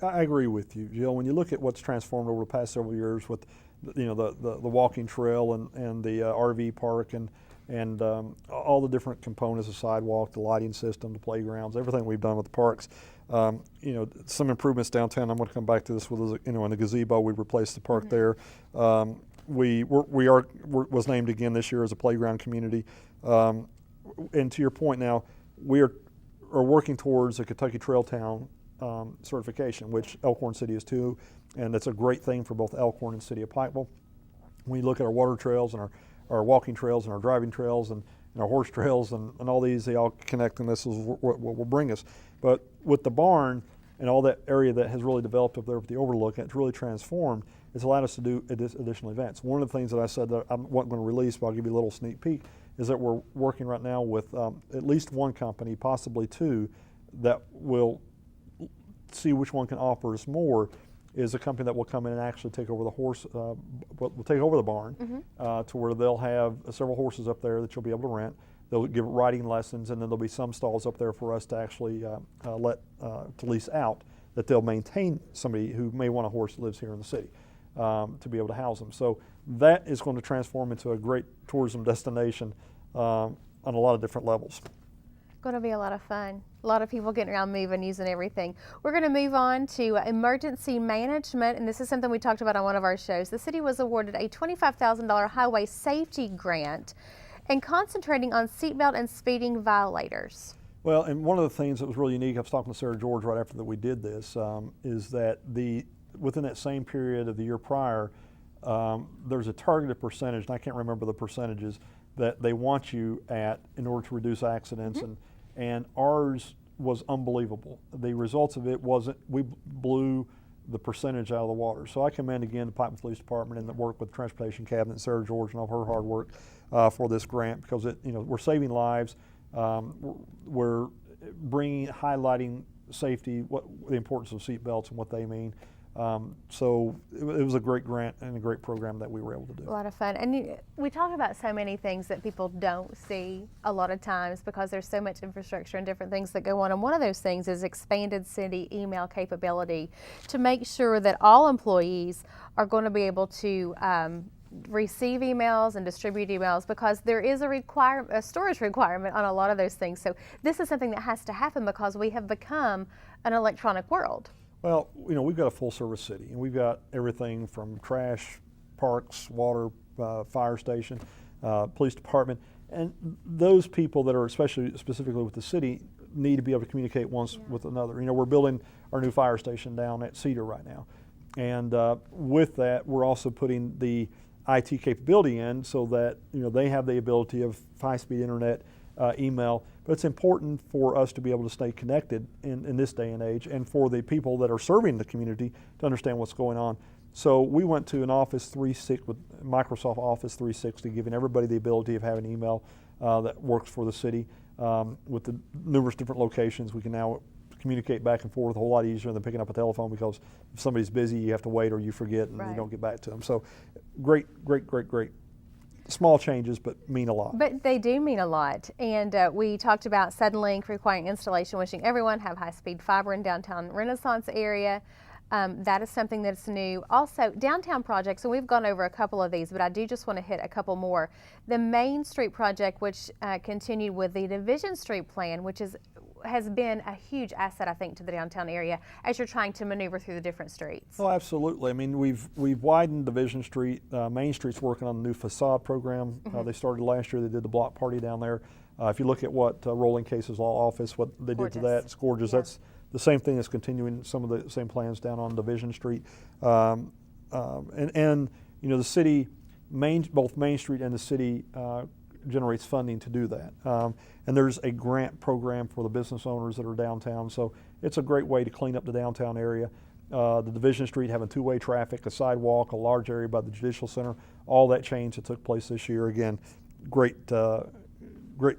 I agree with you, Jill. When you look at what's transformed over the past several years with, the walking trail and the RV park and all the different components, the sidewalk, the lighting system, the playgrounds, everything we've done with the parks. Some improvements downtown. I'm going to come back to this with, in the gazebo. We replaced the park there. We was named again this year as a playground community. And to your point now, we are working towards a Kentucky Trail Town certification, which Elkhorn City is too, and that's a great thing for both Elkhorn and City of Pikeville. When you look at our water trails and our walking trails and our driving trails and our horse trails and all these, they all connect, and this is what will bring us. But with the barn and all that area that has really developed up there with the overlook, and it's really transformed, it's allowed us to do additional events. One of the things that I said that I wasn't going to release, but I'll give you a little sneak peek, is that we're working right now with at least one company, possibly two, that will see which one can offer us more, is a company that will come in and actually take over the will take over the barn to where they'll have several horses up there that you'll be able to rent. They'll give riding lessons, and then there'll be some stalls up there for us to actually to lease out, that they'll maintain somebody who may want a horse that lives here in the city to be able to house them. So that is going to transform into a great tourism destination on a lot of different levels. Going to be a lot of fun. A lot of people getting around, moving, using everything. We're going to move on to emergency management, and this is something we talked about on one of our shows. The city was awarded a $25,000 highway safety grant and concentrating on seatbelt and speeding violators. Well, and one of the things that was really unique, I was talking to Sarah George right after that we did this, is that within that same period of the year prior, there's a targeted percentage, and I can't remember the percentages, that they want you at in order to reduce accidents, and ours was unbelievable. The results of it we blew the percentage out of the water. So I commend again the Pikeville Police Department and the work with Transportation Cabinet, Sarah George, and all her hard work for this grant, because we're saving lives, we're highlighting safety, the importance of seat belts and what they mean. So it was a great grant and a great program that we were able to do. A lot of fun. And we talk about so many things that people don't see a lot of times because there's so much infrastructure and different things that go on. And one of those things is expanded city email capability to make sure that all employees are going to be able to receive emails and distribute emails, because there is a storage requirement on a lot of those things. So this is something that has to happen because we have become an electronic world. Well, we've got a full-service city, and we've got everything from trash, parks, water, fire station, police department, and those people that are specifically with the city need to be able to communicate with another. We're building our new fire station down at Cedar right now, and with that, we're also putting the IT capability in so that they have the ability of high-speed internet, email. But it's important for us to be able to stay connected in this day and age, and for the people that are serving the community to understand what's going on. So we went to an Office 360 with Microsoft Office 360, giving everybody the ability of having email that works for the city. with the numerous different locations, we can now communicate back and forth a whole lot easier than picking up a telephone, because if somebody's busy, you have to wait or you forget and you don't get back to them. So great small changes, but mean a lot. But they do mean a lot. And we talked about Suddenlink requiring installation, wishing everyone have high-speed fiber in downtown Renaissance area. That is something that's new. Also, downtown projects, and we've gone over a couple of these, but I do just want to hit a couple more. The Main Street project, which continued with the Division Street plan, which has been a huge asset, I think, to the downtown area as you're trying to maneuver through the different streets. Oh, absolutely. I mean, we've widened Division Street. Main Street's working on the new facade program. They started last year. They did the block party down there. If you look at what Rolling Cases Law Office, what they did to that, it's gorgeous. Yeah. That's the same thing that's continuing, some of the same plans down on Division Street. And you know, the city, both Main Street and the city generates funding to do that. And there's a grant program for the business owners that are downtown. So it's a great way to clean up the downtown area. The Division Street having two-way traffic, a sidewalk, a large area by the Judicial Center, all that change that took place this year. Again, great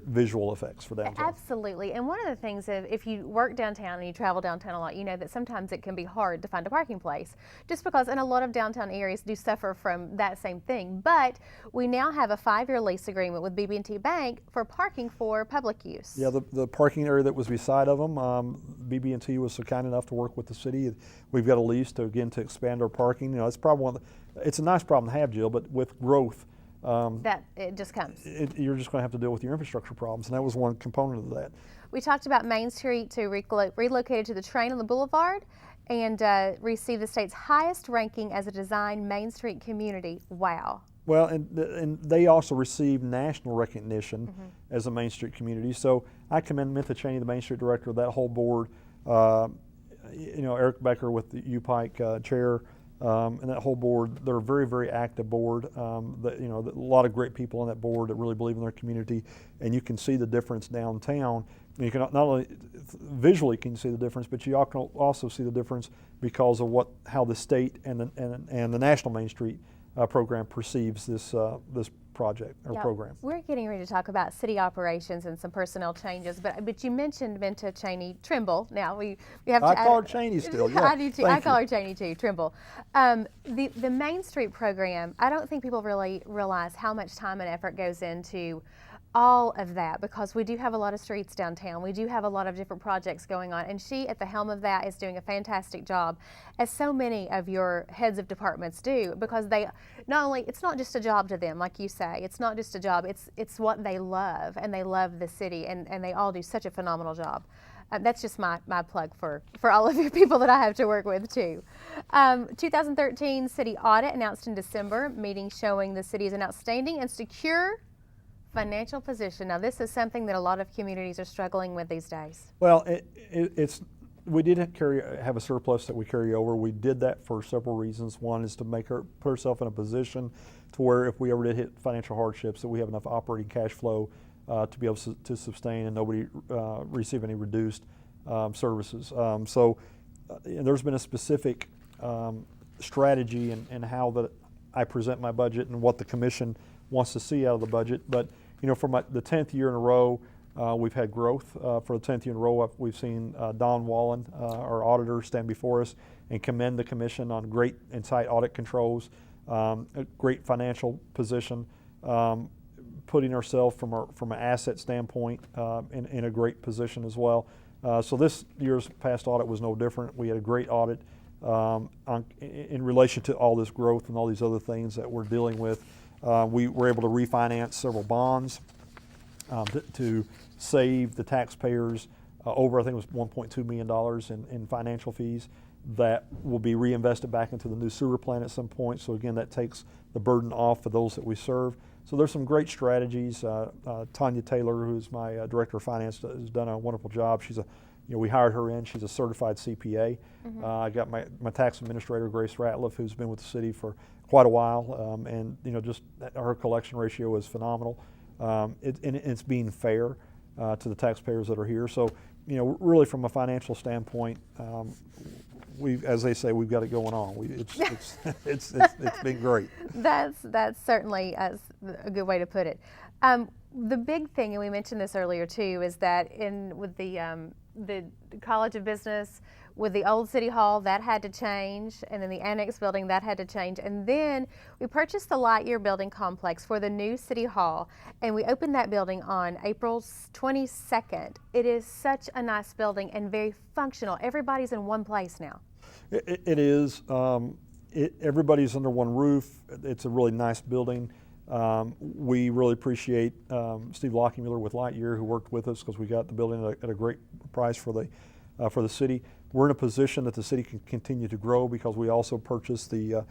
visual effects for downtown. Absolutely. And one of the things, if you work downtown and you travel downtown a lot, you know that sometimes it can be hard to find a parking place, just because, and a lot of downtown areas do suffer from that same thing. But we now have a 5-year lease agreement with BB&T Bank for parking for public use. Yeah, the parking area that was beside of them, BB&T was so kind enough to work with the city. We've got a lease to expand our parking. You know, it's probably it's a nice problem to have, Jill, but with growth, that it just comes. You're just going to have to deal with your infrastructure problems, and that was one component of that. We talked about Main Street to relocated to the train on the boulevard and received the state's highest ranking as a design Main Street community. Wow. Well, and they also received national recognition as a Main Street community. So I commend Mintha Cheney, the Main Street director, that whole board. You know, Eric Becker with the UPike chair. And that whole board, they're a very, very active board. You know, a lot of great people on that board that really believe in their community, and you can see the difference downtown. And you can not only visually can you see the difference, but you can also see the difference because of how the state and the National Main Street program perceives this project or program. We're getting ready to talk about city operations and some personnel changes, but you mentioned Mintha Cheney Trimble. Now we have to. I call her Cheney still. Yeah, I do too. I call her Cheney too. Trimble. The Main Street program. I don't think people really realize how much time and effort goes into all of that, because we do have a lot of streets downtown. We do have a lot of different projects going on, and she at the helm of that is doing a fantastic job, as so many of your heads of departments do, because they it's not just a job to them, like you say, it's not just a job, it's what they love, and they love the city, and they all do such a phenomenal job. That's just my plug for all of you people that I have to work with too. 2013 city audit announced in December, meeting showing the city is an outstanding and secure financial position. Now, this is something that a lot of communities are struggling with these days. Well, we did have a surplus that we carry over. We did that for several reasons. One is to put ourselves in a position to where if we ever did hit financial hardships, that we have enough operating cash flow to be able to sustain and nobody receive any reduced services. So there's been a specific strategy in how that I present my budget and what the commission wants to see out of the budget. But you know, for the 10th year in a row, we've had growth. For the 10th year in a row, we've seen Don Wallen, our auditor, stand before us and commend the commission on great and tight audit controls, a great financial position, putting ourselves from an asset standpoint in a great position as well. So this year's past audit was no different. We had a great audit in relation to all this growth and all these other things that we're dealing with. We were able to refinance several bonds to save the taxpayers over, I think it was $1.2 million in financial fees that will be reinvested back into the new sewer plant at some point. So again, that takes the burden off for those that we serve. So there's some great strategies. Tanya Taylor, who's my director of finance, has done a wonderful job. We hired her in. She's a certified CPA. I got my tax administrator, Grace Ratliff, who's been with the city for quite a while, and just her collection ratio is phenomenal. It's being fair to the taxpayers that are here. So, really from a financial standpoint, as they say, we've got it going on. It's been great. That's certainly a good way to put it. The big thing, and we mentioned this earlier too, is that with the College of Business, with the old City Hall, that had to change, and then the Annex building, that had to change, and then we purchased the Lightyear building complex for the new City Hall, and we opened that building on April 22nd. It is such a nice building and very functional. Everybody's in one place now. It is. Everybody's under one roof. It's a really nice building. We really appreciate Steve Lockmuller with Lightyear, who worked with us because we got the building at a great price for the city. We're in a position that the city can continue to grow because we also purchased the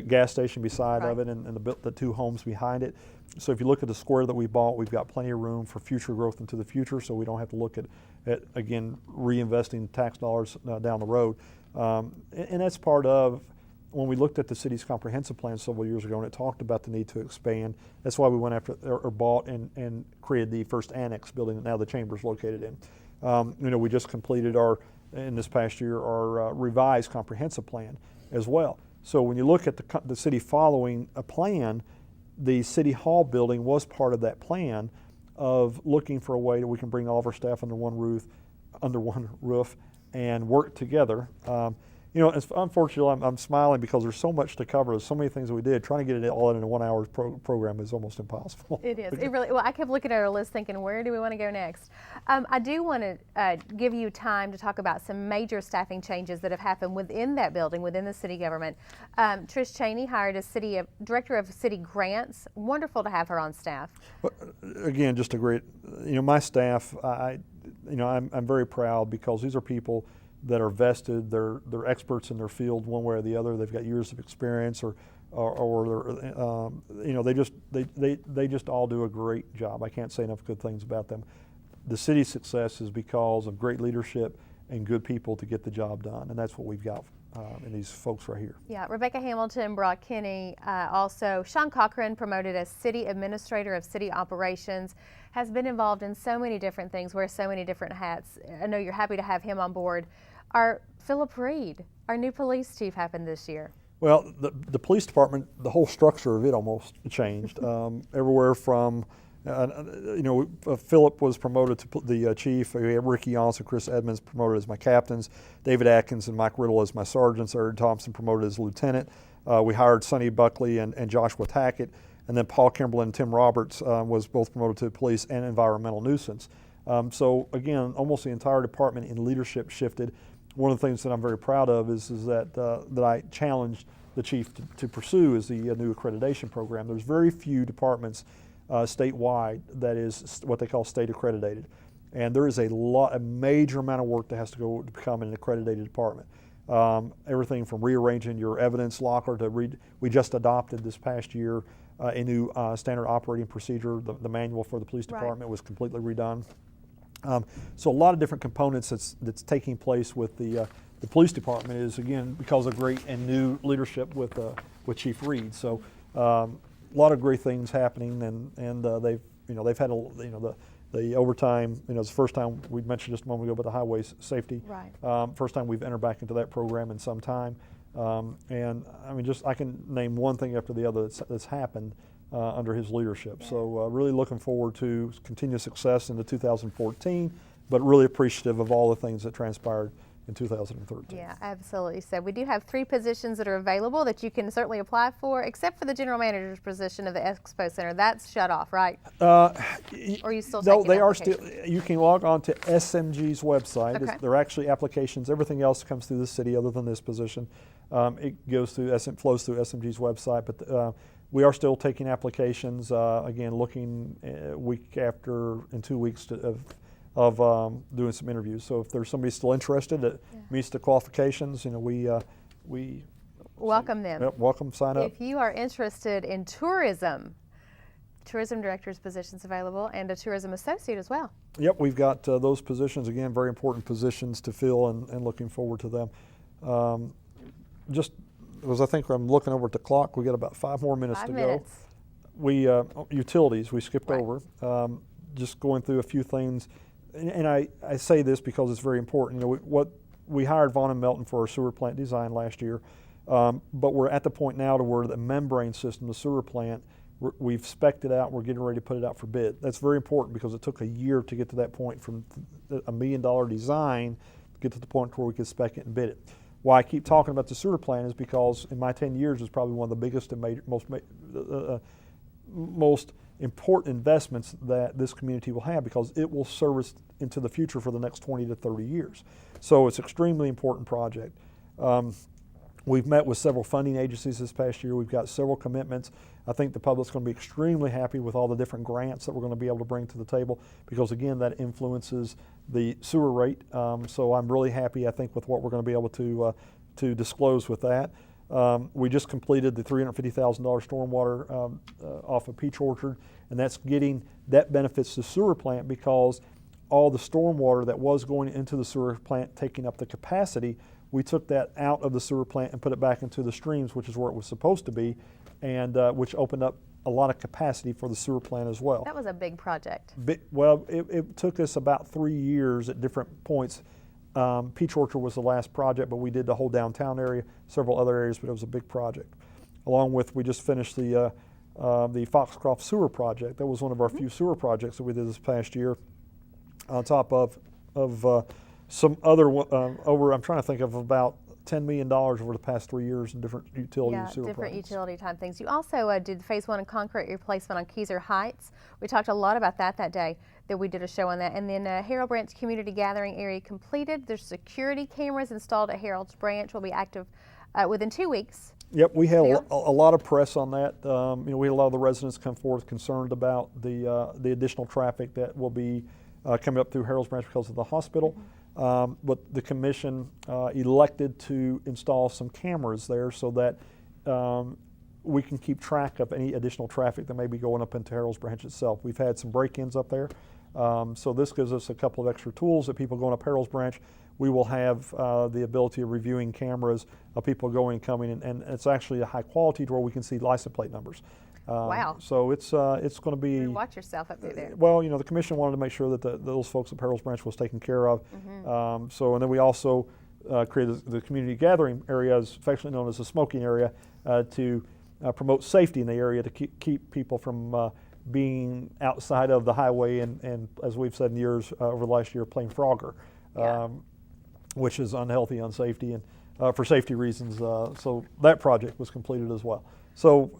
gas station beside of it and the two homes behind it. So if you look at the square that we bought, we've got plenty of room for future growth into the future, so we don't have to look at again, reinvesting tax dollars down the road. And that's part of when we looked at the city's comprehensive plan several years ago, and it talked about the need to expand. That's why we went after or bought and created the first annex building that now the chamber's located in. We just completed in this past year our revised comprehensive plan as well. So when you look at the city following a plan, the City Hall building was part of that plan of looking for a way that we can bring all of our staff under one roof and work together. Unfortunately, I'm smiling because there's so much to cover. There's so many things that we did. Trying to get it all in a 1 hour program is almost impossible. It is. It really. Well, I kept looking at our list thinking, where do we want to go next? I do want to give you time to talk about some major staffing changes that have happened within that building, within the city government. Trish Cheney hired as director of city grants. Wonderful to have her on staff. Well, again, just a great. My staff. I'm very proud because these are people that are vested, they're experts in their field one way or the other. They've got years of experience, or they just all do a great job. I can't say enough good things about them. The city's success is because of great leadership and good people to get the job done, and that's what we've got in these folks right here. Yeah, Rebecca Hamilton, Brock Kinney, also Sean Cochran, promoted as City Administrator of City Operations, has been involved in so many different things, wears so many different hats. I know you're happy to have him on board. Our Philip Reed, our new police chief, happened this year. Well, the police department, the whole structure of it almost changed. Everywhere from, Philip was promoted to the chief. We had Ricky Yance and Chris Edmonds promoted as my captains. David Atkins and Mike Riddle as my sergeants. Eric Thompson promoted as lieutenant. We hired Sonny Buckley and Joshua Tackett. And then Paul Kimberlin and Tim Roberts was both promoted to police and environmental nuisance. So again, almost the entire department in leadership shifted. One of the things that I'm very proud of is that I challenged the chief to pursue is the new accreditation program. There's very few departments statewide that is what they call state accredited, and there is a major amount of work that has to go to become an accredited department. Everything from rearranging your evidence locker to we just adopted this past year a new standard operating procedure. The manual for the police department was completely redone. So a lot of different components that's taking place with the police department is again because of great and new leadership with Chief Reed. So a lot of great things happening, and they've had the overtime. It's the first time we mentioned just a moment ago about the highway safety. Right. First time we've entered back into that program in some time, and I mean I can name one thing after the other that's happened. Under his leadership. So really looking forward to continued success into 2014, but really appreciative of all the things that transpired in 2013. Yeah, absolutely. So we do have 3 positions that are available that you can certainly apply for, except for the general manager's position of the Expo Center. That's shut off, right? Or are you still taking they are still. You can log on to SMG's website. Okay. There are actually applications. Everything else comes through the city other than this position. It goes through flows through SMG's website, but we are still taking applications, again, looking week after in 2 weeks of doing some interviews. So if there's somebody still interested that meets the qualifications, we welcome them. Yep, welcome, sign up. If you are interested in tourism director's positions available and a tourism associate as well. Yep, we've got those positions, again, very important positions to fill and looking forward to them. Just because I think I'm looking over at the clock, we got about 5 more minutes to go. We utilities we skipped over. Just going through a few things, and I say this because it's very important. We hired Vaughn and Melton for our sewer plant design last year, but we're at the point now to where the membrane system, the sewer plant, We've spec'd it out. We're getting ready to put it out for bid. That's very important because it took a year to get to that point from $1 million design to get to the point where we could spec it and bid it. Why I keep talking about the sewer plant is because in my 10 years, it's probably one of the biggest and most important investments that this community will have, because it will service into the future for the next 20 to 30 years. So it's an extremely important project. We've met with several funding agencies this past year. We've got several commitments. I think the public's going to be extremely happy with all the different grants that we're going to be able to bring to the table, because again, that influences the sewer rate. So I'm really happy, I think, with what we're going to be able to disclose with that. We just completed the $350,000 stormwater off of Peach Orchard, and that benefits the sewer plant, because all the stormwater that was going into the sewer plant taking up the capacity, we took that out of the sewer plant and put it back into the streams, which is where it was supposed to be, and which opened up a lot of capacity for the sewer plant as well. That was a big project. Well, it took us about 3 years at different points. Peach Orchard was the last project, but we did the whole downtown area, several other areas, but it was a big project. Along with, we just finished the Foxcroft sewer project. That was one of our few sewer projects that we did this past year, on top of some other, I'm trying to think of about $10 million over the past 3 years in different utility and sewer different projects. utility type things. You also did phase 1 and concrete replacement on Keyser Heights. We talked a lot about that day, that we did a show on that. And then Harold Branch Community Gathering Area completed. There's security cameras installed at Harold's Branch, will be active within 2 weeks. Yep, we had a lot of press on that. We had a lot of the residents come forth concerned about the additional traffic that will be coming up through Harold's Branch because of the hospital. But the commission elected to install some cameras there so that we can keep track of any additional traffic that may be going up into Harold's Branch itself. We've had some break-ins up there, so this gives us a couple of extra tools that people going up Harold's Branch. We will have the ability of reviewing cameras of people going and coming, and it's actually a high quality to where we can see license plate numbers. Wow. So it's going to be. Watch yourself up through there. Well, the commission wanted to make sure that those folks at Harold's Branch was taken care of. And then we also created the community gathering area, affectionately known as the smoking area, to promote safety in the area, to keep people from being outside of the highway and as we've said in years over the last year, playing Frogger, which is unhealthy, unsafety, and for safety reasons. So that project was completed as well. So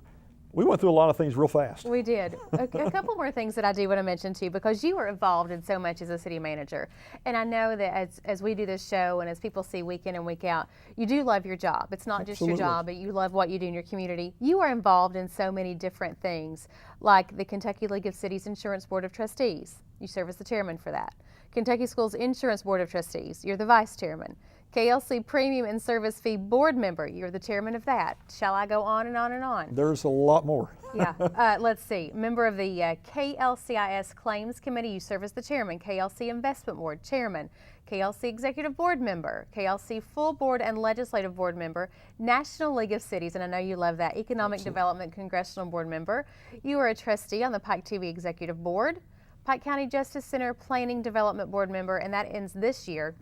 we went through a lot of things real fast. We did. A couple more things that I do want to mention too, because you were involved in so much as a city manager. And I know that as we do this show and as people see week in and week out, you do love your job. It's not just your job, but you love what you do in your community. You are involved in so many different things, like the Kentucky League of Cities Insurance Board of Trustees. You serve as the chairman for that. Kentucky Schools Insurance Board of Trustees. You're the vice chairman. KLC Premium and Service Fee Board member. You're the chairman of that. Shall I go on and on and on? There's a lot more. Yeah. Let's see. Member of the KLCIS Claims Committee. You serve as the chairman. KLC Investment Board chairman. KLC Executive Board member. KLC Full Board and Legislative Board member. National League of Cities, and I know you love that. Economic Development Congressional Board member. You are a trustee on the Pike TV Executive Board. Pike County Justice Center Planning Development Board member, and that ends this year.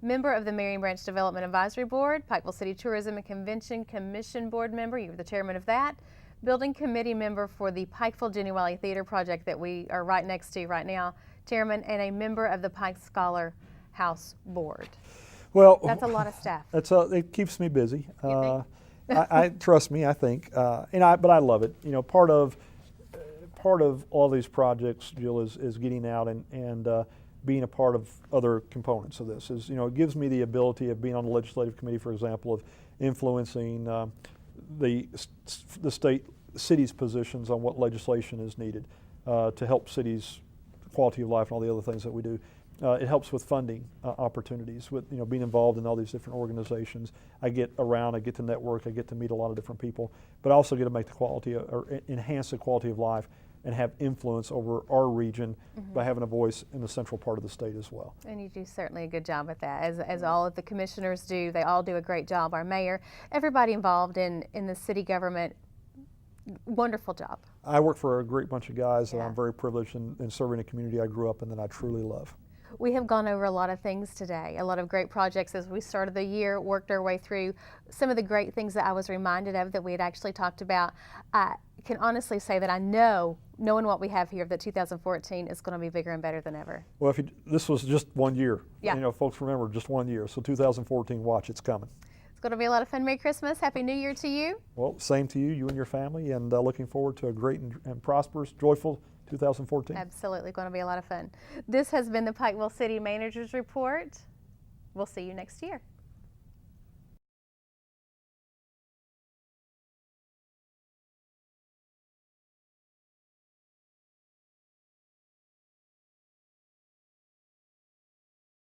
Member of the Marion Branch Development Advisory Board, Pikeville City Tourism and Convention Commission Board member. You're the chairman of that. Building Committee member for the Pikeville Genuelle Theater Project that we are right next to right now, chairman, and a member of the Pike Scholar House Board. Well, that's a lot of staff. It keeps me busy. You think? I trust me, I think, but I love it. Part of all these projects, Jill, is getting out and being a part of other components of this. It gives me the ability of being on the legislative committee, for example, of influencing the city's positions on what legislation is needed to help cities' quality of life and all the other things that we do. It helps with funding opportunities, with being involved in all these different organizations. I get around, I get to network, I get to meet a lot of different people, but I also get to make the quality or enhance the quality of life and have influence over our region by having a voice in the central part of the state as well. And you do certainly a good job at that, as all of the commissioners do. They all do a great job. Our mayor, everybody involved in the city government, wonderful job. I work for a great bunch of guys that I'm very privileged in serving a community I grew up in that I truly love. We have gone over a lot of things today, a lot of great projects as we started the year, worked our way through some of the great things that I was reminded of that we had actually talked about. I can honestly say that I know, knowing what we have here, that 2014 is going to be bigger and better than ever. Well, this was just 1 year. Yeah. You know, folks remember just 1 year. So 2014, watch, it's coming. It's going to be a lot of fun. Merry Christmas. Happy New Year to you. Well, same to you and your family, and looking forward to a great and prosperous, joyful 2014. Absolutely going to be a lot of fun. This has been the Pikeville City Manager's Report. We'll see you next year.